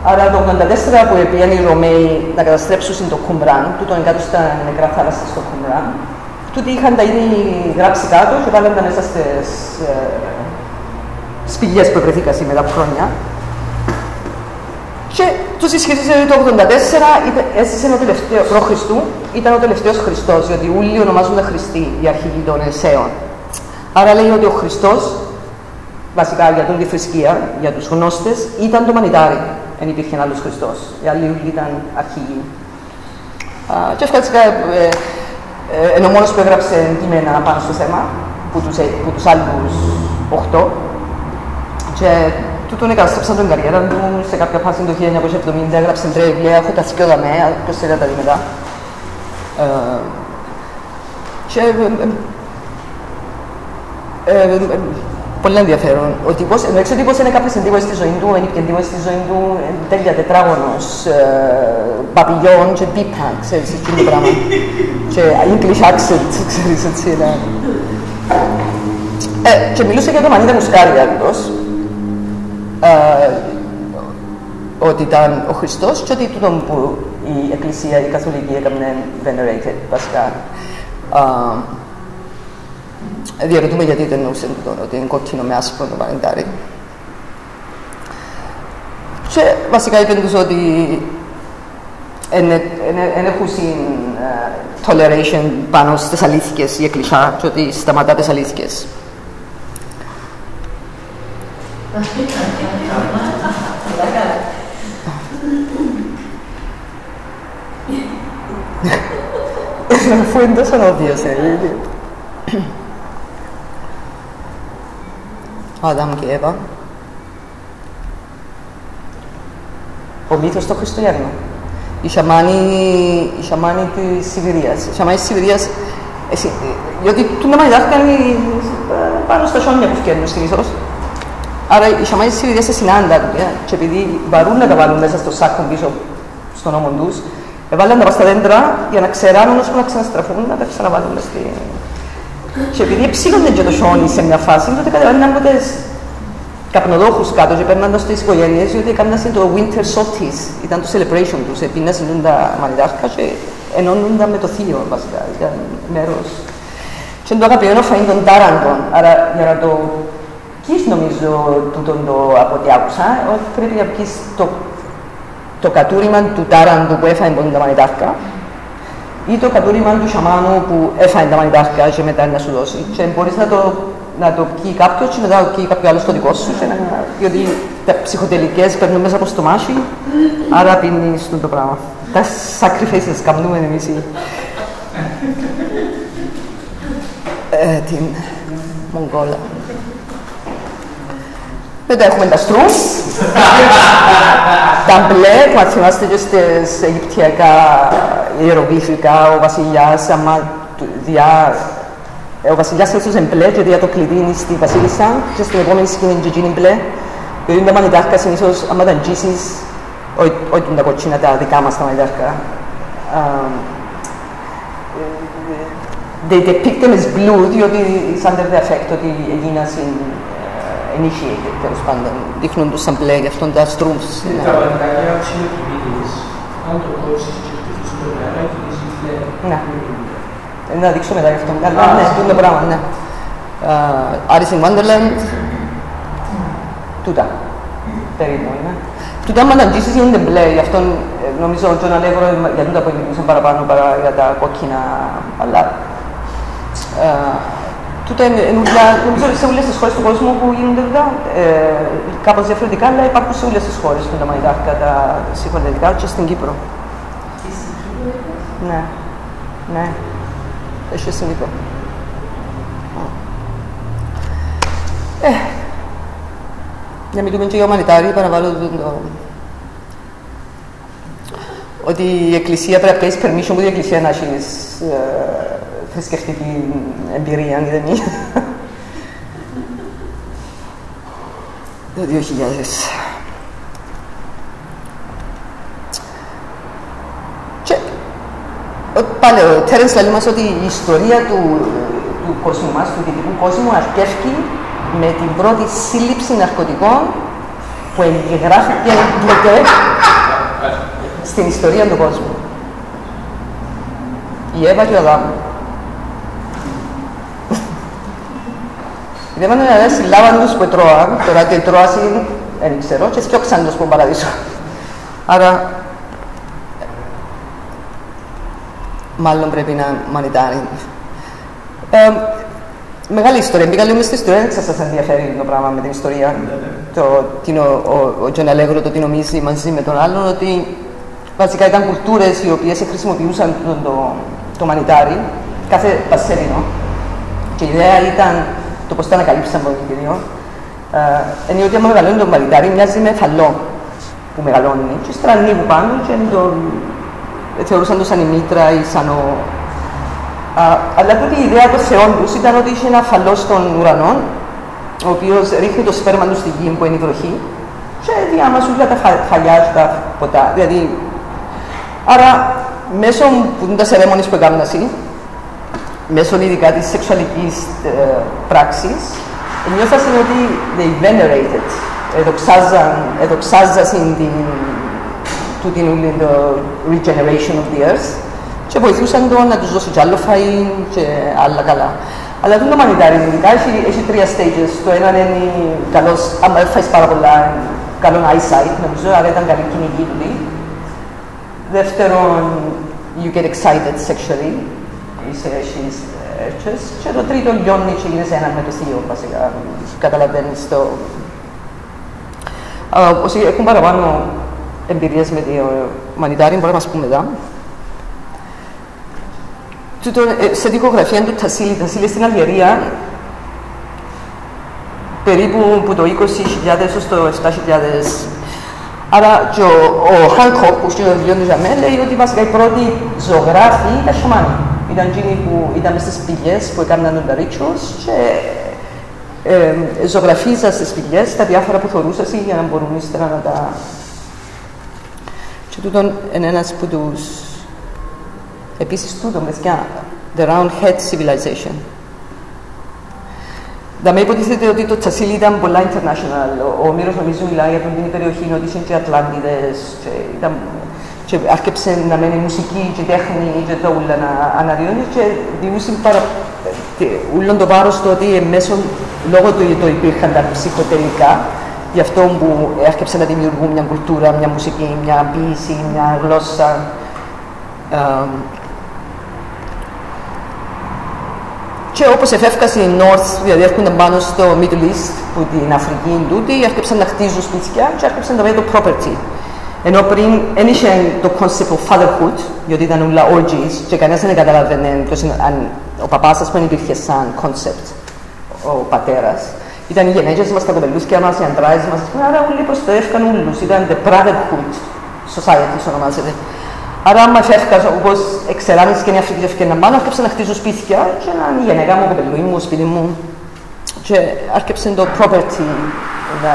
Άρα το 1984 που πήγαν οι Ρωμαίοι να καταστρέψουν το Κουμπράν, τούτο είναι κάτω στα νεκρά θάλασσα στο Κουμπράν, τούτοι είχαν τα ήδη γράψει κάτω και βάλαν τα μέσα στις σπηλιές που βρεθήκαν μετά από χρόνια. Και τους συσχετίζεται ότι το 1984 έζησε ο τελευταίος π.Χ. ήταν ο τελευταίος Χριστός, διότι όλοι ονομάζονται Χριστοί, οι αρχηγοί των Εσέων. Άρα λέει ότι ο Χριστός, βασικά για τη θρησκεία, για τους γνώστες, ήταν το μανιτάρι. Δεν υπήρχε άλλος Χριστός. Οι άλλοι ήταν αρχηγοί. Και φυσικά είναι ο μόνος που έγραψε κείμενα πάνω στο θέμα, που τους άλλους 8. Και τούτον εκαταστρέψαν την καριέρα του. Σε κάποια φάση το 1970 έγραψε 3 βιβλία, έχω τα σκιώδα με, ποιος θέλει να τα δει μετά. Και πολύ ενδιαφέρον. Ο τύπος, εννοείς ο τύπος είναι κάποιες εντύπωσες στη ζωή του, είναι και εντύπωσες στη ζωή του, τέλεια τετράγωνος, παπιλιόν και πίπα, ξέρεις, εκείνο το πράγμα. Και English accent, ξέρεις, έτσι είναι. Και μιλούσε για το Μανίδα Μουσκάρια, αυτός, ότι ήταν ο Χριστός και ότι τούτον που η Εκκλησία, η Καθολική έκαμε venerated, βασικά. Διαρωτούμε γιατί δεν εννοούσε ότι είναι κόκκινο με άσπρο το μανιτάρι. Και βασικά είπε τους ότι δεν έχουν toleration πάνω στις αλήθικες η Εκκλησία και ότι σταματά τις αλήθικες. Fue τόσο obvio, Αδάμ και Εύα. Ο μύθος των Χριστουγέννων. Οι σαμάνοι της Σιβηρίας. Οι σαμάνοι της Σιβηρίας, διότι τούτα μανιτάρκαν πάνω στα σιόνια που φτιάχνουν συνήθως. Άρα οι σαμάνοι της Σιβηρίας σε συνάνταν και επειδή μπορούν να τα βάλουν μέσα στο σάκο πίσω στον ώμο τους, έβαλαν τα στα δέντρα για να ξεράνουν ώσπου να ξαναστραφούν, να τα ξαναβάλουν στη... Και επειδή ψήλωνε και το σιόνι σε μια φάση, τότε κατεβαίνουν από τις καπνοδόχους κάτω και παίρνοντας τις οικογένειες, διότι έκαναν το winter solstice, ήταν το celebration τους, πίνασαν τα μανιτάρκα και ενώνονταν με το θείο βασικά, ήταν μέρος. Και το αγαπημένο φαΐν των τάραντων, άρα για να το πεις νομίζω το από ό,τι άκουσα, ότι πρέπει να πεις το κατούριμα του τάραντου που έφαγε τα μανιτάρκα ή το κατούριμα του σαμάνου που έφαγε τα μανιτάρκα και μετά να σου δώσει. Και μπορείς να το πιει κάποιος και μετά να το πιει κάποιο άλλο στο δικό σου, διότι τα ψυχοτελικές παίρνουν μέσα από το μάχη, άρα πίνεις το πράγμα. Τα sacrifices κάνουμε εμείς την Μογγόλα. Μετά έχουμε τα στρούμς, τα μπλε που αν θυμάστε και στις Αιγυπτιακά ιερογλυφικά, ο βασιλιάς, ο βασιλιάς έσωσε μπλε και διά το κλειδί είναι στη βασίλισσα και στην επόμενη σκηνή είναι και μπλε. Διότι τα μανιτάρκα συνήθως, άμα τα αγγίσεις, όχι τα κοτσίνα, τα δικά μας τα μανιτάρκα, they depict them as blue, διότι it's under the effect ότι έγιναν initiated, τέλος πάντων, δείχνουν τους σαν μπλε, γι' αυτόν τα στρούμς. Τα μανιτάρια ψιλοκινήσεις, αν το κόψεις και χτυπήσεις το νερά, κινήσεις μπλε. Ναι. Να δείξω μετά γι' αυτό. Αλλά ναι, αυτό είναι το πράγμα, ναι. Alice in Wonderland. Τούτα. Περίπου, ναι. Τούτα άμα τα αγγίσεις γίνονται μπλε, γι' αυτό νομίζω ο Τζον Αλέγρο για τούτα που μιλούσαν παραπάνω παρά για τα κόκκινα, αλλά τούτα είναι νομίζω σε όλες τις χώρες του κόσμου που γίνονται τούτα, κάπως διαφορετικά, αλλά υπάρχουν σε όλες τις χώρες που τα μανιτάρκα, τα συγχωρετικά και στην Κύπρο. Ναι, ναι. Έχει στην Κύπρο. Για μιλούμε και για μανιτάρι, παραβάλλω ότι η Εκκλησία πρέπει να πιέσεις permission που η Εκκλησία να έχεις θρησκευτική εμπειρία, αν δεν είναι. Το 2000. Και πάλι ο Τέρενς λέει μας ότι η ιστορία του κόσμου μας, του δυτικού κόσμου, αρκεύει με την πρώτη σύλληψη ναρκωτικών που εγγράφηκε ποτέ στην ιστορία του κόσμου. Η Εύα και ο Αδάμ. Δεν είναι να συλλάβαν τους που τρώαν, τώρα τι τρώασαν, δεν ξέρω, και φτιάξαν τους που παραδείσω. Άρα, μάλλον πρέπει να μανιτάρει. Μεγάλη ιστορία. Μπήκα λίγο στην ιστορία, δεν σας ενδιαφέρει το πράγμα με την ιστορία. Ο Τζον Αλέγρο το τι νομίζει μαζί με τον άλλον, ότι βασικά ήταν κουλτούρες οι οποίες χρησιμοποιούσαν το μανιτάρι κάθε Πασχερινό. Και η ιδέα ήταν το πώς το ανακαλύψαν τον κύριο. Είναι ότι άμα μεγαλώνει το μανιτάρι μοιάζει με φαλό που μεγαλώνει. Και στρανεί που πάνω και θεωρούσαν το σαν η μήτρα ή σαν ο... αλλά τότε η ιδέα των θεών τους ήταν ότι είχε ένα φαλό στον ουρανό, ο οποίος ρίχνει το σπέρμα του στη γη που είναι η βροχή και διάμασουν τα φαλιά και τα ποτά. Δηλαδή, άρα, μέσω που είναι τα σερέμονες που έκαναν εσύ, μέσω ειδικά της σεξουαλικής πράξης, νιώθασαν ότι they venerated, εδοξάζασαν την regeneration of the earth και βοηθούσαν τον να τους δώσει κι άλλο φαΐ και άλλα καλά. Αλλά το μανιτάρι ειδικά έχει τρία stages. Το ένα είναι καλός, άμα φάεις πάρα πολλά, καλό eyesight νομίζω, άρα ήταν καλή κυνηγή του. Δεύτερον, you get excited sexually, έχεις έρτσες. Και το τρίτο λιώνει και γίνεσαι έναν με το θείο, βασικά. Καταλαβαίνεις το Όσοι έχουν παραπάνω εμπειρίες με το μανιτάρι, μπορεί να μας πούμε μετά. Σε δικογραφία του Τασίλη στην Αλγερία, περίπου από το 20.000 ως το 7.000. Άρα και ο Χάνκοκ, που στο βιβλίο του Ζαμέ, λέει ότι βασικά οι πρώτοι ζωγράφοι ήταν σωμάνοι. Ήταν εκείνοι που ήταν στις πηγές που έκαναν τα rituals και ζωγραφίζαν στις πηγές τα διάφορα που θεωρούσαν για να μπορούν ύστερα να τα... Και τούτον είναι ένας από τους... Επίσης τούτον, παιδιά, the round head civilization. Da με υποτίθεται ότι το Τσασίλι ήταν πολλά international. Ο Μύρος νομίζω μιλάει για την περιοχή, ότι ήταν και Ατλάντιδες και άρχισε να μένει μουσική και τέχνη και τα ούλα να αναδυώνει και διούσαν ούλον το βάρος το ότι λόγω του ότι υπήρχαν τα ψυχοτελικά, γι' αυτό που άρχισε να δημιουργούν μια κουλτούρα, μια μουσική, μια ποίηση, μια γλώσσα. Και όπως εφεύκασε η North, δηλαδή έρχονταν πάνω στο Middle East, που την Αφρική τούτη, άρχισαν να χτίζουν σπίτια και άρχισαν να το property. Ενώ πριν δεν είχε το concept of fatherhood, γιατί ήταν όλα orgies και κανένας δεν καταλαβαίνε αν ο παπάς σας δεν υπήρχε σαν concept, ο πατέρας. Ήταν οι γενέκες μας, τα κοπελούθια μας, οι αντράες μας, άρα όλοι προστατεύκαν όλους, ήταν the brotherhood society, ονομάζεται. Άρα, άμα έφευκας, όπως εξεράνεις και η Αφρική έφυγαν πάνω, άρχιψαν να χτίζουν σπίτια και να είναι η γενέκα μου, ο κοπελούι μου, ο σπίτι μου. Και άρχιψαν το property να...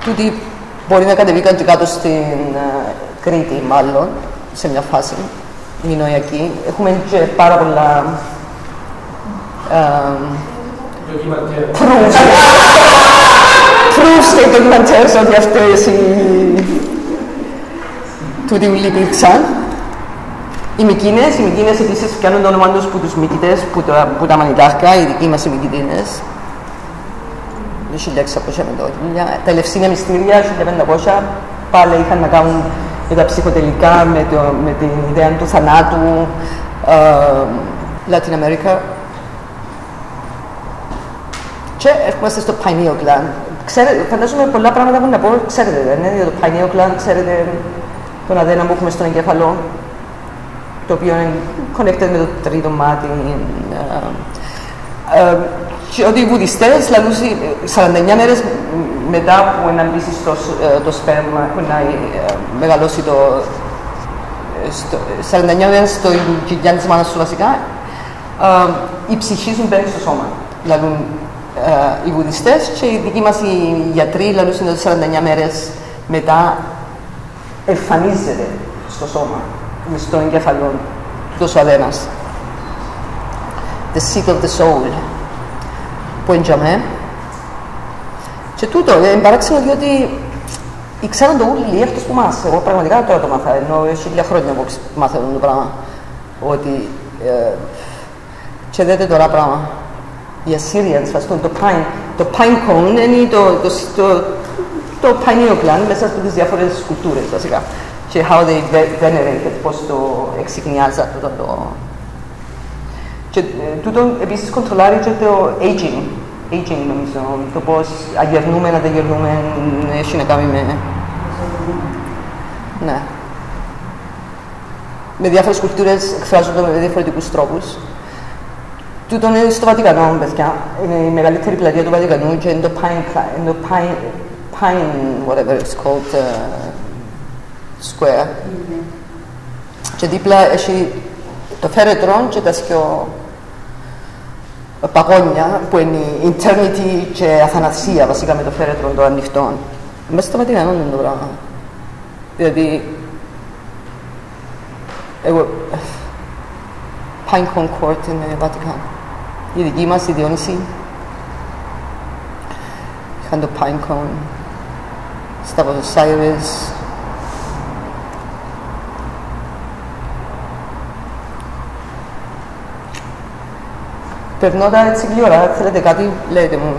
Τούτοι μπορεί να κατεβήκαν και κάτω στην Κρήτη, μάλλον, σε μια φάση μηνοιακή. Έχουμε και πάρα πολλά... proofs και ντοκιμαντέρς ότι αυτές τούτοι ούλοι υπήρξαν. Οι Μικίνες επίσης κάνουν το όνομα τους που τους Μικητές, που τα μανιτάρκα, οι δικοί μας οι Μικητίνες. Το 1650. Τα Ελευσίνια μυστήρια, 1500, πάλι είχαν να κάνουν με τα ψυχοτελικά, με την ιδέα του θανάτου, Latin America. Και έρχομαστε στο Pineal Gland. Φαντάζομαι πολλά πράγματα που να πω, ξέρετε, ναι, για το Pineal Gland, ξέρετε τον αδένα που έχουμε στον εγκέφαλο, το οποίο είναι connected με το τρίτο μάτι. Και ότι οι βουδιστές, δηλαδή 49 μέρες μετά που να μπει το σπέρμα, που να μεγαλώσει το... 49 μέρες στο κοιλιά της μάνας σου βασικά, η ψυχή σου μπαίνει στο σώμα. Δηλαδή, οι βουδιστές και οι δικοί μας οι γιατροί λαλούσαν ότι 49 μέρες μετά εμφανίζεται στο σώμα, στο εγκέφαλο του αδένας. The seat of the soul, που εντιαμέ. Και τούτο, είναι παράξενο διότι ήξεραν το όλοι εκτός που μας. Εγώ πραγματικά τώρα το μάθα, ενώ έχει 1000 χρόνια που μάθα το πράγμα. Ότι, και δείτε τώρα πράγμα. Οι Assyrians, φαστούν, το pine cone είναι το pineal gland μέσα από τις διάφορες κουλτούρες βασικά. Και how they venerated, πώς το εξυκνιάζαν το... Και τούτο επίσης κοντρολάρει και το aging νομίζω, το πώς αγερνούμε, να τα γερνούμε, έχει να κάνει με... Ναι. Με διάφορες κουλτούρες εκφράζονται με διαφορετικούς τρόπους. Τούτο είναι στο Βατικανό, παιδιά. Είναι η μεγαλύτερη πλατεία του Βατικανού και είναι το Pine, whatever it's called, square. Και δίπλα έχει το φέρετρο και τα σκιο παγόνια που είναι η eternity και αθανασία βασικά με το φέρετρο των ανοιχτών. Μέσα στο Βατικανό είναι το πράγμα. Δηλαδή, εγώ... Pine Concord είναι Βατικανό. Οι δικοί μας, οι Διόνυσοι, είχαν το Pinecone, στα Osiris. Περνώντα έτσι γλυόρα, θέλετε κάτι, λέτε μου.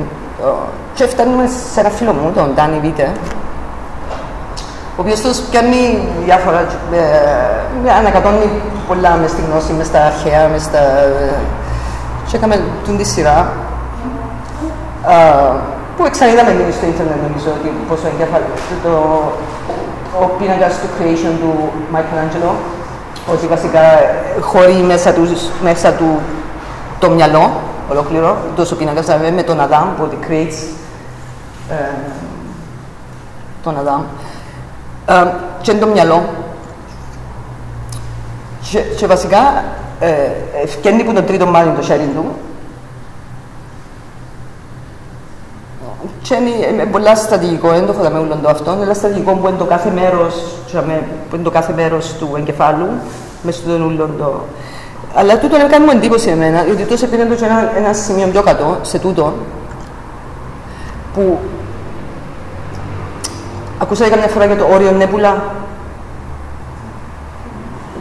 Και φτάνουμε σε ένα φίλο μου, τον Ντάνι Βίτε, ο οποίος τους πιάνει διάφορα, ανακατώνει πολλά μες στη γνώση, μες στα αρχαία, μες στα... Και έκαμε τη σειρά που ξαναείδαμε λίγο στο ίντερνετ, νομίζω, ότι πόσο εγκέφαλο ο πίνακας του creation του Michelangelo, ότι βασικά χωρεί μέσα του το μυαλό, ολόκληρο, τόσο πίνακας, δηλαδή με τον Αδάμ, που ότι creates τον Αδάμ, και το μυαλό. Και βασικά, ευκένει που το τρίτο μάτι το χέρι του, και είναι πολλά στρατηγικό, δεν το έχω δει όλο αυτό, είναι στρατηγικό που είναι το κάθε μέρος του εγκεφάλου, μέσα στο ούλο το... Αλλά τούτο έκανε μου εντύπωση εμένα, διότι τόσο πήγαινε το ένα σημείο πιο κάτω, σε τούτο, που ακούσατε καμιά φορά για το Όριο Νέπουλα,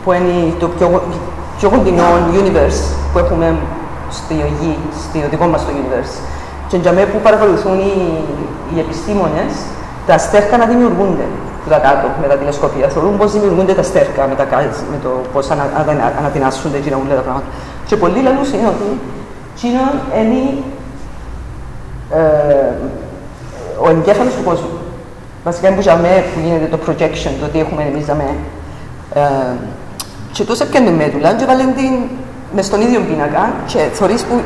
που είναι το πιο κοντινό universe που έχουμε στη γη, στο δικό μας το universe. Και για μένα που παρακολουθούν οι επιστήμονες, τα αστέρκα να δημιουργούνται που τα κάτω με τα τηλεσκοπία. Θεωρούν πώς δημιουργούνται τα αστέρκα με το πώς ανατινάσσονται και όλα τα πράγματα. Και πολλοί λαλούς είναι ότι εκείνο είναι ο εγκέφαλος του κόσμου. Βασικά είναι που γίνεται το projection, το τι έχουμε εμείς για μένα. Και τόσο έπιανε το μέτουλα και βάλουν την μες στον ίδιο πίνακα και θωρείς που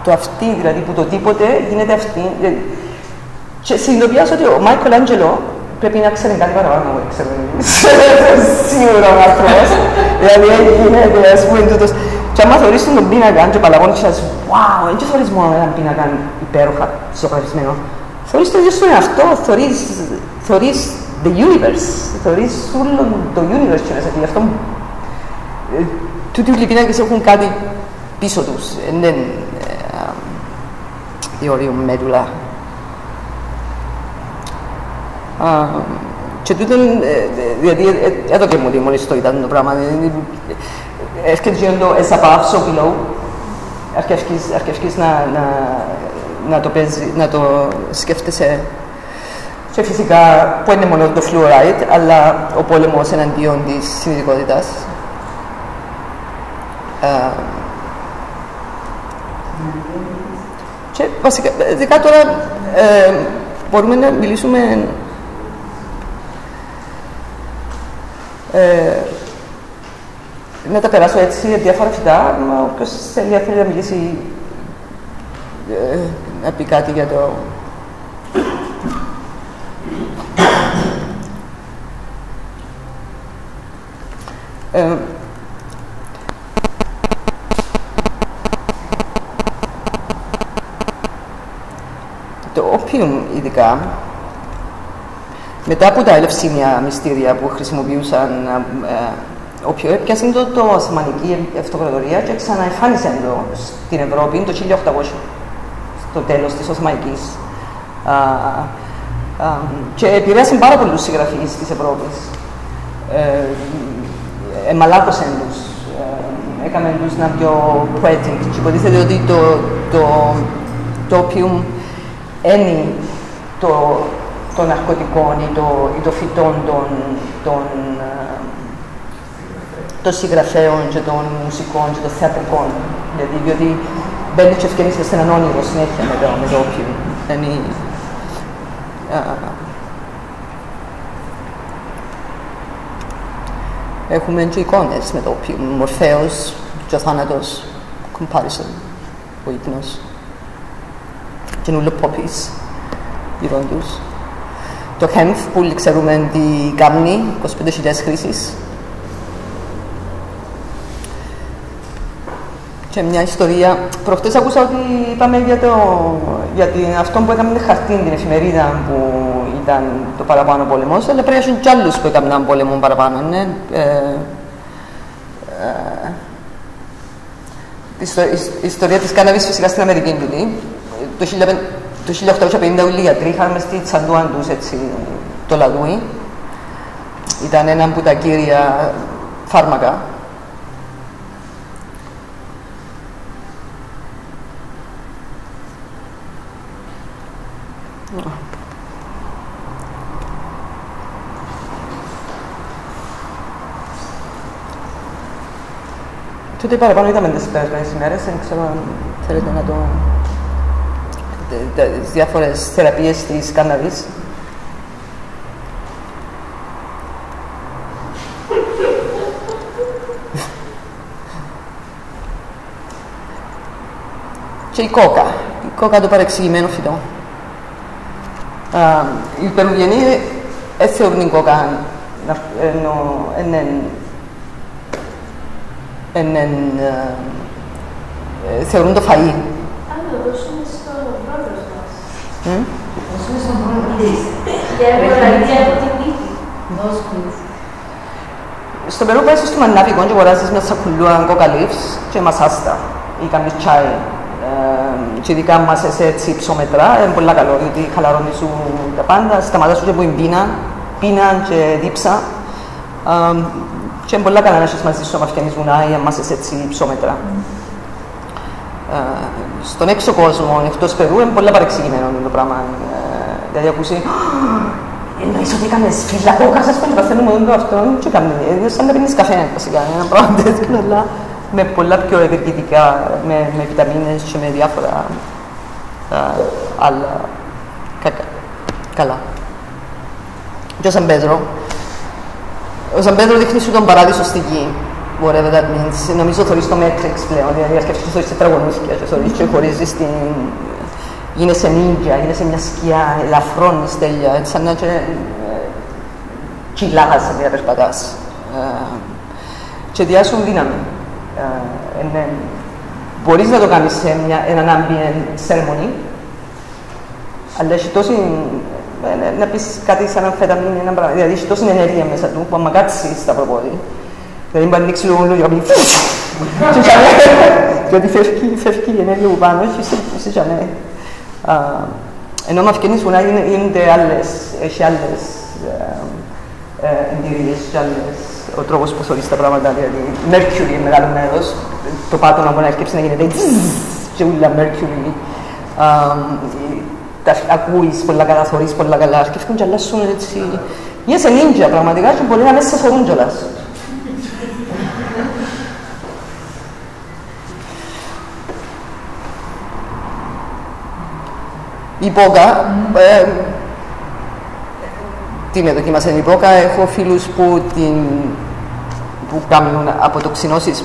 το αυτή, δηλαδή που το τίποτε γίνεται αυτή. Και συνειδητοποιάς ότι ο Michelangelo πρέπει να ξέρει κάτι παραπάνω, ξέρω. Σίγουρα ο άνθρωπος. Δηλαδή γίνεται, ας πούμε, τούτος. Και άμα θωρείς τον πίνακα και παλαβώνεις και σας «Wow, δεν θωρείς μόνο έναν πίνακα υπέροχα, ζωγραφισμένο». Θωρείς το ίδιο στον εαυτό, θωρείς the universe, θωρείς όλο το universe και μέσα. Γι' αυτό τούτοι οι πίνακες έχουν κάτι πίσω τους. Είναι η όριο μέτουλα. Και τούτο, δηλαδή, εδώ και μου δει μόλις το ήταν το πράγμα. Έρχεται και το as above, so below. Αρχισκείς να το σκέφτεσαι. Και φυσικά, που είναι μόνο το fluoride, αλλά ο πόλεμος εναντίον της συνειδητικότητας. Και βασικά τώρα μπορούμε να μιλήσουμε να τα περάσω έτσι διάφορα φυτά, όποιος θέλει να μιλήσει να πει κάτι για το... Το όπιουμ ειδικά, μετά από τα ελευσίνια μυστήρια που χρησιμοποιούσαν όπιο, έπιασε το Οθωμανική Αυτοκρατορία και ξαναεμφάνισε το στην Ευρώπη το 1800, στο τέλος της Οθωμανικής. Και επηρέασε πάρα πολλούς συγγραφείς της Ευρώπης. Εμαλάκωσαν τους, έκαμε τους να πιο poetic και υποτίθεται ότι το όπιουμ είναι των ναρκωτικών ή των φυτών των συγγραφέων και των μουσικών και των θεατρικών. Διότι μπαίνει και ευκαινήσει σε έναν όνειρο συνέχεια με το όπιουμ. Έχουμε και εικόνες με το όπιουμ. Μορφαίος και ο θάνατος, comparison, ο ύπνος. Και νουλο poppies γύρω τους. Το hemp που ξέρουμε τι κάνει, 25.000 χρήσεις. Και μια ιστορία. Προχτές άκουσα ότι είπαμε για αυτό που έκαμε χαρτί, την εφημερίδα που ήταν το παραπάνω πόλεμος, αλλά πρέπει να έχουν κι άλλους που έκαναν πόλεμο παραπάνω. Η ιστορία της κάναβης φυσικά στην Αμερική είναι το 1850 όλοι οι γιατροί είχαμε στη τσαντούαν τους έτσι, το λαδούι. Ήταν ένα από τα κύρια φάρμακα. Τούτο παραπάνω είδαμε τις περασμένες ημέρες, δεν ξέρω αν θέλετε να το τις διάφορες θεραπείες της κάναβης. Και η κόκα το παρεξηγημένο φυτό. Οι Περουβιανοί θεωρούν την κόκα θεωρούν το φαΐ. Το δώσουμε στον πρόεδρο μας. Δώσουμε στον πρόεδρο. Για από την νύχη. Δώσουμε. Στο Περού πάει στο μανάβικο και αγοράζεις μια σακουλούα κόκα leaves και μασάστα ή κάνεις τσάι. Και ειδικά μας σε έτσι ψωμετρά, είναι πολύ καλό γιατί χαλαρώνει σου τα πάντα, σταματάς σου και από την πείνα και δίψα. Και είναι πολύ καλά να έχεις μαζί σου αμαφιανείς βουνά ή μας σε έτσι ψωμετρά. Στον έξω κόσμο, εκτός Περού, είναι πολύ παρεξηγημένο το πράγμα. Δηλαδή ακούσει, εννοείς ότι έκανες φύλλα κόκα, σας πω και παθαίνουμε όλο αυτό και κάνουμε, σαν να πίνεις καφέ βασικά, ένα πράγμα τέτοιο, αλλά με πολλά πιο ευεργετικά, με βιταμίνες και με διάφορα άλλα καλά. Και ο Σαν Πέντρο δείχνει σου τον παράδεισο στη γη, whatever that means. Νομίζω θωρείς το Matrix πλέον, δηλαδή σκέφτεσαι θωρείς τετραγωνούθηκια και θωρείς και χωρίζεις την... Γίνεσαι νίντζα, γίνεσαι μια σκιά, ελαφρώνεις τέλεια, έτσι σαν να κυλάς μια περπατάς. Και διάσουν δύναμη. Μπορείς να το κάνεις σε έναν ambient ceremony, αλλά έχει τόση, να πεις κάτι σαν αμφεταμίνη, ένα πράγμα, δηλαδή έχει τόση ενέργεια μέσα του που άμα κάτσεις στα προπόδι, δηλαδή μπορεί να ανοίξει λίγο και να πει γιατί φεύγει η ενέργεια που πάνω, είσαι τζανέ. Ενώ με αυκαινείς βουνά έχει άλλες εμπειρίες και άλλες ο τρόπος που θωρείς τα πράγματα, δηλαδή Mercury είναι μεγάλο μέρος, το πάτωμα μπορεί να έρχεψει να γίνεται και ούλα Mercury, ακούεις πολλά καλά, θωρείς πολλά καλά, αρκεύκουν και αλλάσουν έτσι, γίνεσαι νίντζα πραγματικά και μπορεί να μέσα σε θωρούν κιόλας. Η πόκα, τι με δοκίμασαν η πόκα, έχω φίλους που κάνουν αποτοξινώσεις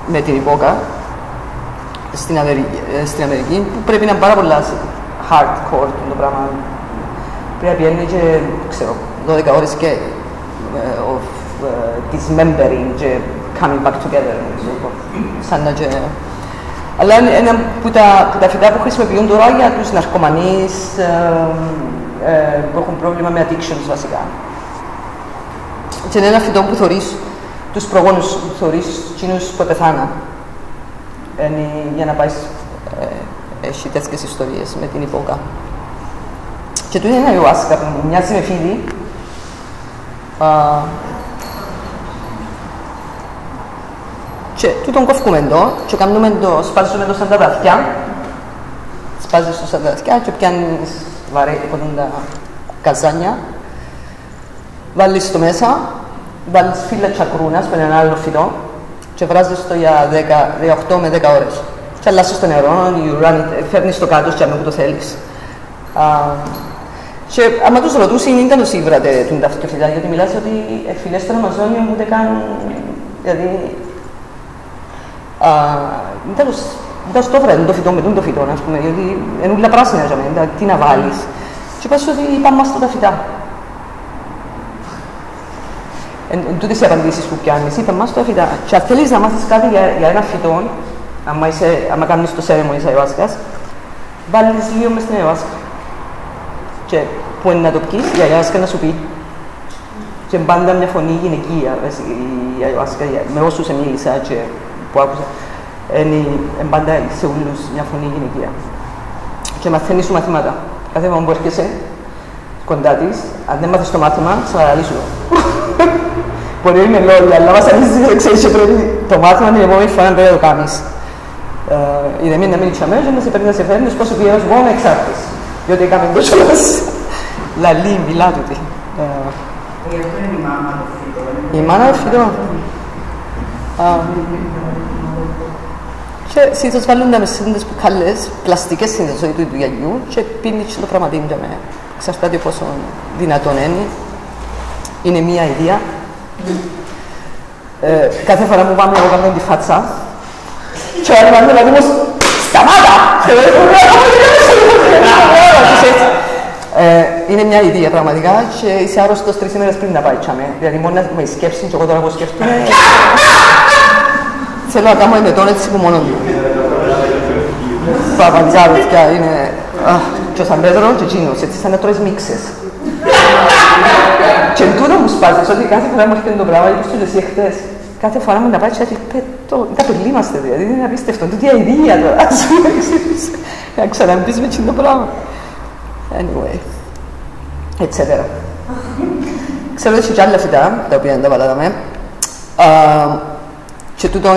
με την υπόκα στην Αμερική, που πρέπει να είναι πάρα πολλά hardcore το πράγμα. Πρέπει να πιένει και, ξέρω, 12 ώρες και dismembering και coming back together, σαν να και... Αλλά είναι ένα που τα φυτά που χρησιμοποιούν τώρα για τους ναρκωμανείς που έχουν πρόβλημα με addictions βασικά. Και είναι ένα φυτό που θωρείς τους προγόνους, θωρείς εκείνους που πεθάνα. Για να πάει, έχει τέτοιες ιστορίες με την υπόκα. Και του είναι ένα ιουάσκα που μοιάζει με φίδι. Και τούτον κόφκουμε εδώ και κάνουμε το, σπάζουμε το σαν τα δαθιά. Σπάζεις το σαν τα δαθιά και πιάνεις τα καζάνια. Βάλεις το μέσα, βάλεις φύλλα τσακρούνας που είναι ένα άλλο φυτό και βράζεις το για 8 με 10 ώρες. Και αλλάσεις το νερό, φέρνεις το κάτω και που το θέλεις. Και άμα τους ρωτούσε, ήταν το σύβρατε του ταυτοφυλά, γιατί μιλάς ότι φυλές στον Αμαζόνιο ούτε καν, δηλαδή, ήταν στο βράδυ το φυτό με το φυτό, ας πούμε, γιατί είναι όλα πράσινα για μένα, τι να βάλεις. Και είπα ότι είπαν μας τα φυτά. Εν τούτες οι απαντήσεις που πιάνεις, είπαν μας τα φυτά. Και αν θέλεις να μάθεις κάτι για ένα φυτό, άμα κάνεις το σέρεμο της αιβάσκας, βάλεις λίγο μες στην αιβάσκα. Και που είναι να το πεις, η αιβάσκα να σου πει. Και πάντα μια φωνή γυναικεία, η αιβάσκα, με όσους μίλησα και που άκουσα. Είναι πάντα σε όλους μια φωνή γυναικεία. Και μαθαίνεις σου μαθήματα. Κάθε φορά που έρχεσαι κοντά της, αν δεν μάθεις το μάθημα, ξαναλύσου το. Μπορεί να είναι λόγια, αλλά βασανίζεις, ξέρεις και πρέπει το μάθημα την επόμενη φορά πρέπει να το κάνεις. Η δεμή να μείνει τσαμέζο, να σε παίρνει να σε φέρνεις πόσο πιέρος μόνο εξάρτης. Διότι έκαμε τόσο λαλή, μιλά τούτη. Αυτό είναι η μάνα του φυτό. Η μάνα του φυτό. Και συνήθως βάλουν τα μεσέντες πουκάλες, πλαστικές συνήθως του γυαλιού και πίνει το πραγματίν για μένα. Εξαρτάται πόσο δυνατόν είναι. Είναι μία ιδέα. Κάθε φορά που πάμε εγώ κάνω τη φάτσα και ο άλλος δηλαδή μου σταμάτα! Είναι μια ιδέα πραγματικά και είσαι άρρωστος 3 ημέρες πριν να πάει τσάμε. Δηλαδή μόνο με σκέψη και εγώ τώρα που σκέφτομαι θέλω να κάνω εμετών έτσι που μόνο του. Πραγματικά παιδιά είναι και ο Σαν Πέδρο και εκείνος, έτσι σαν να τρώεις μίξες. Και τούτο μου σπάζεις ότι κάθε φορά μου έρχεται το πράγμα, είπες του εσύ χτες. Κάθε φορά μου να πάει και πέτω, τα περλίμαστε δηλαδή, είναι απίστευτο, τούτη αηδία τώρα, ας πούμε, να ξαναμπείς με το πράγμα. Anyway, etc. Ξέρω ότι έχει και άλλα φυτά, τα οποία δεν τα παλάταμε. Και τούτο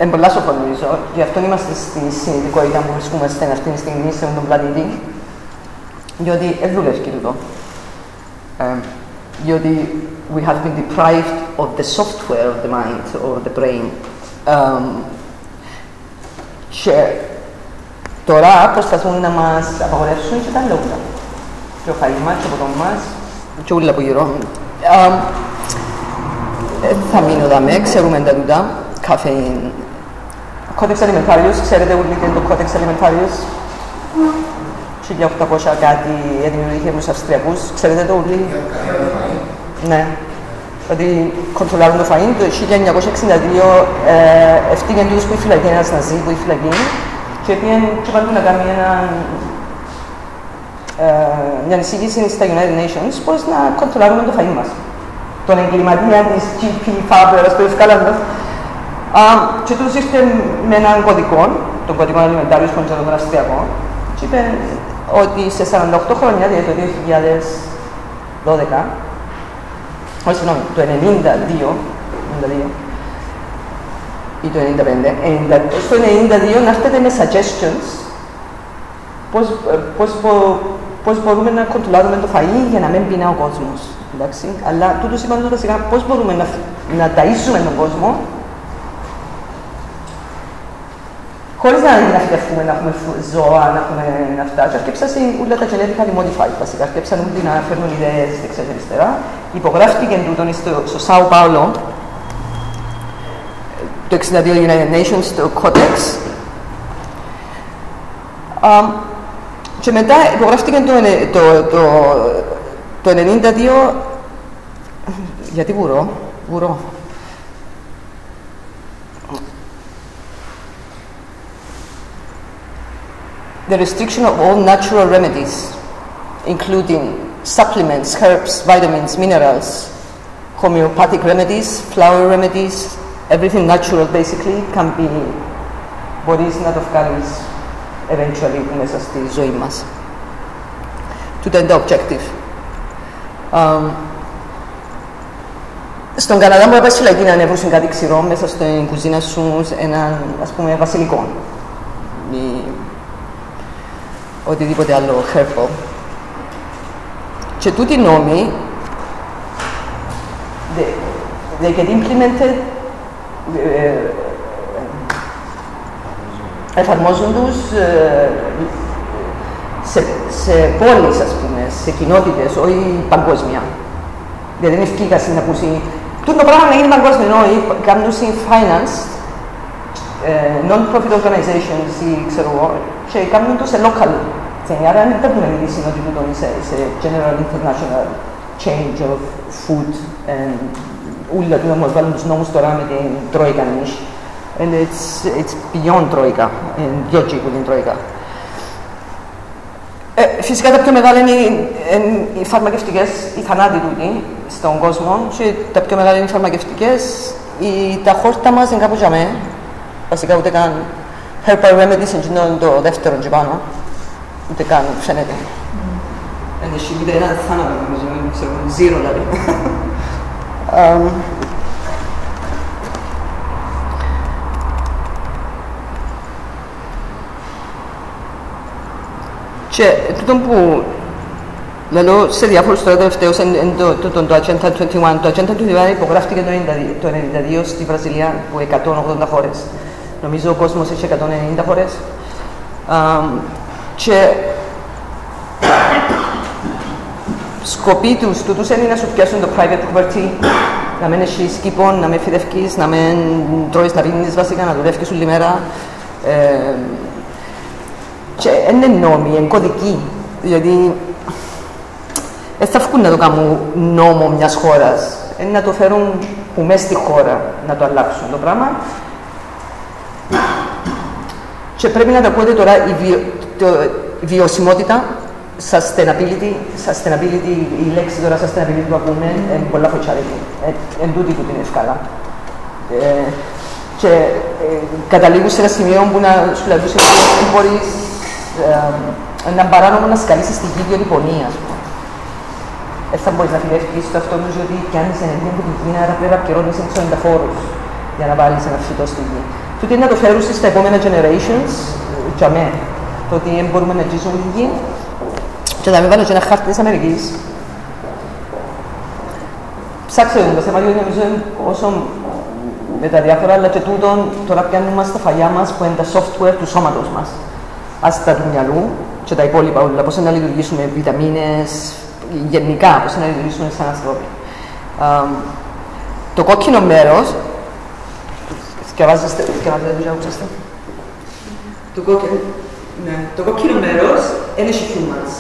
είναι πολλά σοφό νομίζω, γι' αυτό είμαστε στη συνειδητικότητα που βρισκόμαστε αυτή τη στιγμή σε τον πλανήτη, διότι δεν δουλεύει τούτο. Διότι we have been deprived of the software of the mind or the brain. Και τώρα προσπαθούν να μας απαγορεύσουν και τα λόγια. Και ο φαΐ μας, και ο ποτό μας, και όλα από γύρω. Θα μείνω δάμε, ξέρουμε τα τούτα. Καφέιν. Κώδεξ Alimentarius, ξέρετε όλοι τι είναι το Κώδεξ Alimentarius. 1800 κάτι δημιουργήθηκε με τους Αυστριακούς, ξέρετε το όλοι. Ναι. Ότι κοντρολάρουν το φαΐν. Το 1962 ευτύγεν τούτος που η φυλακή, ένας Ναζί που η φυλακή και πήγαν και πάλι να κάνει μια εισήγηση στα United Nations πώς να κοντρολάρουμε το φαΐν μας. Τον εγκληματία της GP Fabers που ευκάλαν μας. Και τούτος ήρθε με έναν κωδικό, τον κωδικό Alimentarius που είναι και τον Αυστριακό, και είπε ότι σε 48 χρόνια, δηλαδή το 2012, όχι συγγνώμη, το 92 ή το 95, στο 92 να έρθετε με suggestions πώς μπορούμε να κοντρολάρουμε το φαΐ για να μην πεινά ο κόσμος. Εντάξει, αλλά τούτος είπαν τώρα σιγά πώς μπορούμε να ταΐσουμε τον κόσμο χωρίς να φυτευτούμε, να έχουμε ζώα, να έχουμε αυτά. Και αρκέψαν όλα τα genetically modified βασικά. Αρκέψαν όλοι να φέρνουν ιδέες δεξιά και αριστερά. Υπογράφηκε τούτον στο Σάο Πάολο το 62 United Nations, το Codex. Και μετά υπογράφηκε το 92. Γιατί βουρώ. The restriction of all natural remedies, including supplements, herbs, vitamins, minerals, homeopathic remedies, flower remedies, everything natural basically can be μπορείς να το βγάλεις eventually μέσα στη ζωή μας. Τούτο είναι το objective. Στον Καναδά μπορεί να πάει στη φυλακή να ανεβούσουν κάτι ξηρό μέσα στην κουζίνα σου, έναν ας πούμε βασιλικό. Οτιδήποτε άλλο herbal. Και τούτοι οι νόμοι they get implemented, εφαρμόζουν τους σε πόλεις, ας πούμε, σε κοινότητες, όχι παγκόσμια. Δηλαδή είναι ευκήκαση να ακούσει τούτο πράγμα να γίνει παγκόσμιο, όχι, κάνουν finance, non-profit organizations ή ξέρω εγώ, και κάνουν το σε local thing. Άρα δεν πρέπει να μιλήσει ότι τούτο είναι σε general international change of food and όλα τούτα μας βάλουν τους νόμους τώρα με την Τρόικα εμείς. And it's beyond Τρόικα, διότι που την Τρόικα. Φυσικά τα πιο μεγάλα είναι οι φαρμακευτικές, οι θανάτοι τούτοι στον κόσμο και τα πιο μεγάλα είναι οι φαρμακευτικές. Τα χόρτα μας είναι κάπου για μέ, βασικά ούτε καν herbal remedies είναι το δεύτερο και πάνω, ούτε καν φαίνεται. Είναι ένα θάνατο νομίζω, ξέρω, zero δηλαδή. Και τούτο που λέω σε διάφορους τώρα τελευταίους είναι το Agenda 21. Το Agenda 21 υπογράφηκε το 1992 στη Βραζιλία από 180 χώρες. Νομίζω ο κόσμος έχει 190 χώρες. Και σκοποί τους τούτους είναι να σου πιάσουν το private property, να μην έχεις κήπον, να μην φυτευκείς, να μην τρώεις, να πίνεις βασικά, να δουλεύεις όλη μέρα. Και είναι νόμοι, είναι κωδικοί, δηλαδή δεν θα βγουν να το κάνουν νόμο μιας χώρας, είναι να το φέρουν που μέσα στη χώρα να το αλλάξουν το πράγμα. Και πρέπει να τα ακούτε τώρα η βιωσιμότητα, sustainability, η λέξη τώρα sustainability που ακούμε είναι πολλά φοτσάρικη, εν τούτη που την ευκάλα. Και καταλήγουν σε ένα σημείο που να σου λέει ότι μπορείς να παράνομο να σκαλίσεις τη γη διολιπονία, ας πούμε. Θα μπορείς να φυλεύεις το αυτό τους, γιατί πιάνεις ενέργεια από τη γη, άρα πρέπει να πληρώνεις εξωτερικούς για να βάλεις ένα φυτό στη γη. Τούτο είναι να το φέρουν στα επόμενα generations, για μένα, το ότι μπορούμε να ζήσουμε τη γη. Και να μην βάλω και ένα χάρτη της Αμερικής. Ψάξτε το θέμα, γιατί νομίζω όσο με τα διάφορα, αλλά και τούτον τώρα πιάνουμε στα φαγιά μας που είναι τα software του σώματος μας. Άστα του μυαλού και τα υπόλοιπα όλα, πώς να λειτουργήσουμε βιταμίνες, γενικά, πώς να λειτουργήσουμε σαν ανθρώποι. Το κόκκινο μέρος, θυκευάζετε το και άκουσαστε. Το κόκκινο μέρος είναι οι humans.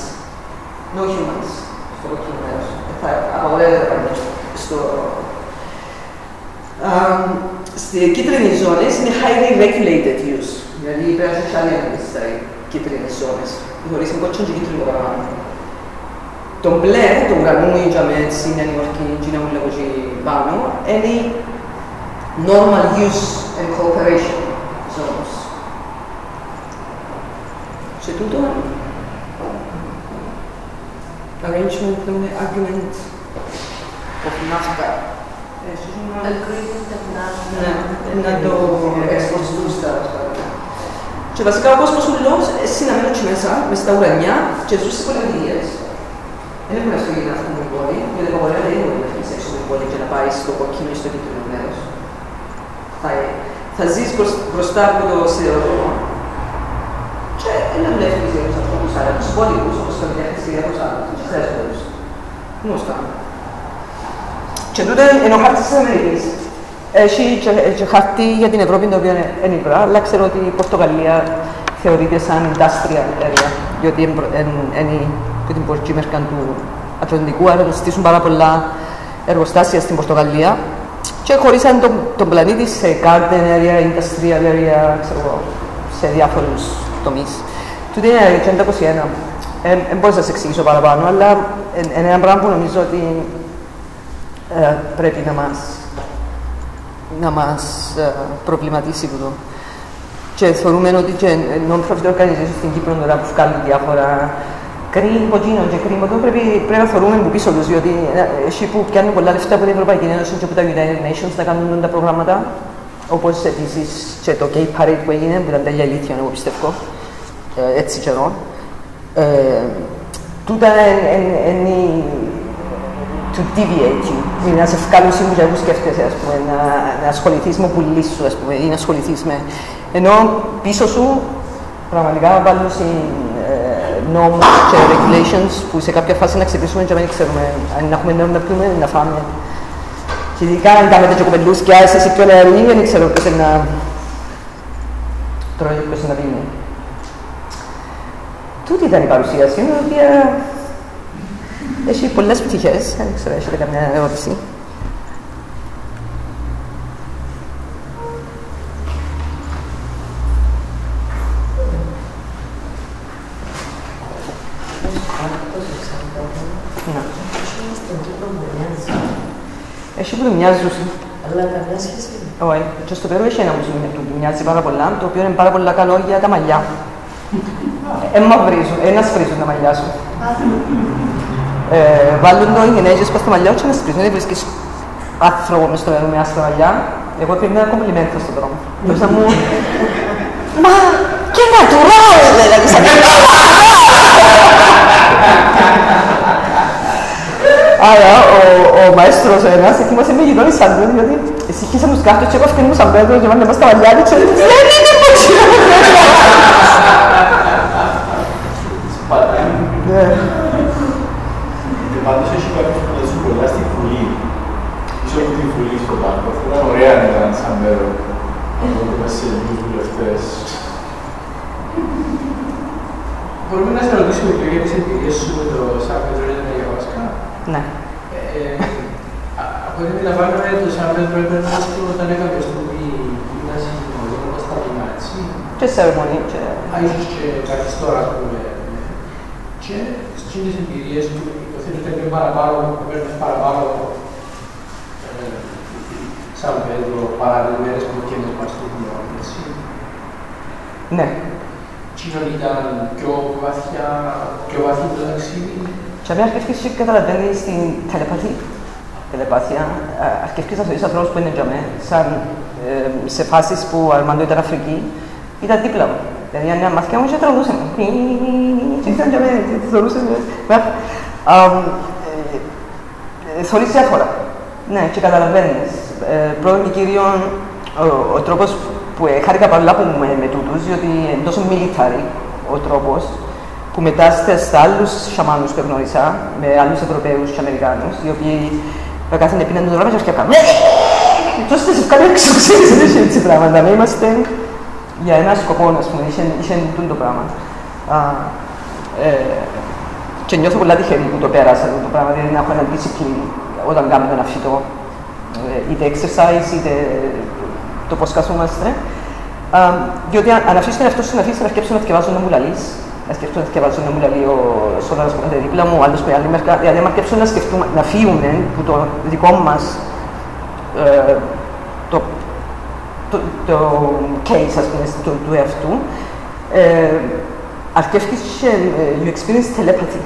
No humans, στο κόκκινο μέρος. Θα απαγορεύεται πάντα στο... Στις κίτρινες ζώνες είναι highly regulated use. Δηλαδή πρέπει να έχει άλλη ανάγκη στα κίτρινες ζώνες. Χωρίς είναι κόκκινο και κίτρινο παραπάνω. Το μπλε, το ουρανού, η Τζαμέτ, η Νέα Νιόρκη, η Τζίνα μου λέγω και πάνω, είναι normal use and cooperation zones. Σε τούτο, arrangement, argument of NAFTA. Agreement of NAFTA. Να το εξποστούν στα πράγματα. Και βασικά ο κόσμος ούλος συναμένουν και μέσα, μες στα ουρανιά και ζουν στις πολυεδρίες. Δεν έχουμε να φύγει να έχουμε την πόλη, γιατί το αγορέα δεν μπορεί να φύγει έξω από την πόλη και να πάει στο κοκκίνο ή στο κίτρινο μέρος. Θα ζεις μπροστά από το σιδηρόδρομο και δεν δουλεύεις για τους ανθρώπους άλλους, τους πόλικους, όπως το διάχεις για τους άλλους, τους χρειάζονται. Γνωστά. Και τούτο είναι ο χάρτης της Αμερικής. Έχει και χάρτη για την Ευρώπη, το οποίο είναι υγρά, αλλά ξέρω ότι η Πορτογαλία θεωρείται σαν industrial area, διότι είναι που την πορτζίμερκαν του Ατλαντικού, άρα να στήσουν πάρα πολλά εργοστάσια στην Πορτογαλία και χωρίσαν τον πλανήτη σε garden area, industrial area, ξέρω, σε διάφορους τομείς. Τούτη είναι η Agenda 21. Δεν μπορώ να σας εξηγήσω παραπάνω, αλλά είναι ένα πράγμα που νομίζω ότι πρέπει να μας προβληματίσει αυτό. Και θεωρούμε ότι και non-profit organizations στην Κύπρο τώρα που βγάλουν διάφορα κρύμπο γίνο και κρύμπο, πρέπει να θεωρούμε που πίσω τους, διότι εσύ που πιάνουν πολλά λεφτά από την Ευρωπαϊκή Ένωση και από τα United Nations να κάνουν τα προγράμματα, όπως επίσης και το Gay Parade που έγινε, που ήταν τέλεια ηλίθεια, εγώ πιστεύω, έτσι καιρό. Τούτα είναι to deviate you, είναι να σε βγάλουν σίγουρα που σκέφτεσαι, ας πούμε, να ασχοληθείς με πουλί σου, ας πούμε, ή να ασχοληθείς με... Ενώ πίσω σου πραγματικά βάλουν νόμους και regulations που σε κάποια φάση να ξεπίσουμε και δεν ξέρουμε αν έχουμε νόμο να πιούμε ή να φάμε. Και ειδικά αν κάνετε και κοπελούσκια, εσείς πιο νεαροί, δεν ξέρω ποιος είναι να τρώει και ποιος είναι να πίνει. Τούτη ήταν η παρουσίαση, η οποία έχει πολλές πτυχές. Δεν ξέρω, έχετε καμιά ερώτηση? Έχει που του μοιάζουν. Αλλά καμιά σχέση. Όχι. Και στο Περού έχει ένα μουσουλμάνι που μοιάζει πάρα πολλά, το οποίο είναι πάρα πολύ καλό για τα μαλλιά. Μαυρίζουν, να σφρίζουν τα μαλλιά σου. Βάλουν το οι γυναίκες προς τα μαλλιά και να σφρίζουν. Δεν βρίσκεις άνθρωπο μες στο Περού με άσπρα μαλλιά. Εγώ πήραμε ένα κομπλιμέντο στον δρόμο. Πέσα μου, μα και natural, δηλαδή. Άρα ο μαέστρος ο ένας ετοίμασε με γειτόνι σαν του, διότι συγχύσαμε τους κάρτους και εγώ έφυγε μου σαν Πέτρο και βάλε μας τα μαλλιά και δεν είναι πώς Πάντως έχει κάποιος που θα σου κολλά στη Βουλή. Πίσω από τη Βουλή στο πάρκο. Αυτό ήταν ωραία να ήταν σαν μέρο. Οπότε μας σε λίγους βουλευτές. Μπορούμε να σε ρωτήσουμε λίγο για τις εμπειρίες σου με το Σαν Πέτρο και την Αγιαβάσκα. Ναι. Από ό,τι αντιλαμβάνομαι, το Σαν Πέτρο έπαιρνε όταν έκαμε στο γυμνάσιο γυμνολογώντας τα βήμα, έτσι. Και σερεμονή και... Ίσως και κάτι τώρα, ας πούμε. Και στις εμπειρίες του, υποθέτω ότι έπαιρνε παραπάνω, έπαιρνες παραπάνω Σαν Πέτρο, παρά τις μέρες που καίνες μας στο γυμνό, έτσι. Ναι. Κοινωνία ήταν πιο βαθιά, πιο βαθύ το ταξίδι. Και αμέσως αρκεύκεις και καταλαβαίνεις την τηλεπάθεια, αρκεύκεις να θεωρείς ανθρώπους που είναι για μένα, σαν σε φάσεις που ο Αρμάντο ήταν Αφρική, ήταν δίπλα μου. Δηλαδή, αν μαθηκιά μου και τραγουδούσε μου. Και ήταν για μένα, τι θεωρούσε. Θεωρείς διάφορα. Ναι, και καταλαβαίνεις. Πρώτον και κύριον, ο τρόπος που χάρηκα πολλά με τούτους, διότι είναι τόσο military ο τρόπος, που μετά στα άλλους σαμάνους που γνώρισα, με άλλους Ευρωπαίους και Αμερικάνους, οι οποίοι κάθονται πίναν το δρόμο και έρχονταν. Τόσο θα σε βγάλει έξω, ξέρεις, δεν είχε έτσι πράγματα. Είμαστε για ένα σκοπό, ας πούμε, είχε το πράγμα. Και νιώθω πολλά τυχερή που το πέρασα το πράγμα, δηλαδή να έχω ένα discipline όταν κάνουμε ένα φυτό, είτε exercise, είτε το πώς καθόμαστε. Διότι αν αφήσεις τον εαυτό σου να αφήσεις να σκέψω να θυκευάζω να μου λαλείς, να σκέψω να θυκευάζω να μου λαλεί ο Σόλαρας που κάθεται δίπλα μου, άλλος με άλλη μερικά, δηλαδή αν αρκέψω να φύγουμε που το δικό μας το case, ας πούμε, του εαυτού, αρκεύκεις και you experience telepathy.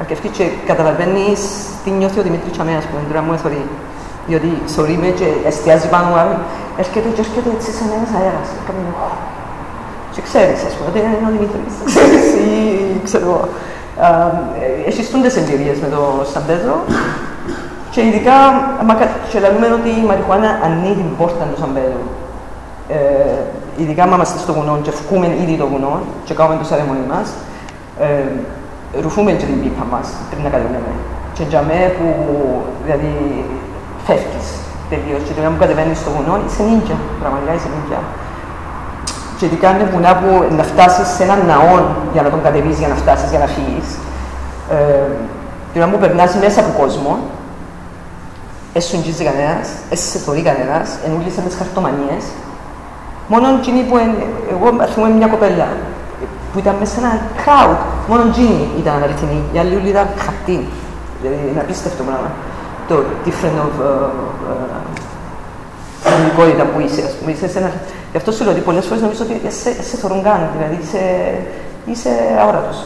Αρκεύκεις και καταλαβαίνεις τι νιώθει ο Δημήτρης Τσαμέ, ας πούμε, τώρα μου εθωρεί. Διότι θωρεί με και εστιάζει πάνω μου, έρχεται και έρχεται έτσι σαν ένας αέρας. Και ξέρεις, ας πούμε, ότι είναι ο Δημήτρης, ξέρεις, ή ξέρω εγώ. Έχεις τούντες εμπειρίες με το Σαν Πέτρο και ειδικά και λέμε ότι η μαριχουάνα ανοίγει την πόρτα του Σαν Πέτρο. Ειδικά άμα είμαστε στο βουνό και φκούμε ήδη το βουνό και κάνουμε το σαρεμονί μας, ρουφούμε και την πίπα μας πριν να κατεβαίνουμε. Και για μέ που δηλαδή φεύγεις τελείως και τώρα που κατεβαίνεις στο βουνό είσαι νίντια, πραγματικά είσαι νίντια. Και ειδικά είναι βουνά που να φτάσεις σε έναν ναό για να τον κατεβείς, για να φτάσεις, για να φύγεις. Τώρα που περνάς μέσα από κόσμο, έσου εγγύζει κανένας, έσου σε θωρεί κανένας, ενούλησαν τις χαρτομανίες. Μόνο εκείνοι που εγώ θυμούμαι μια κοπέλα που ήταν μέσα σε ένα crowd, μόνο εκείνοι ήταν αληθινοί, οι άλλοι όλοι ήταν χαρτί. Δηλαδή είναι απίστευτο πράγμα. Το different of συνολικότητα που είσαι, ας πούμε. Γι' αυτό σου λέω ότι πολλές φορές νομίζω ότι σε θωρούν καν, δηλαδή είσαι αόρατος.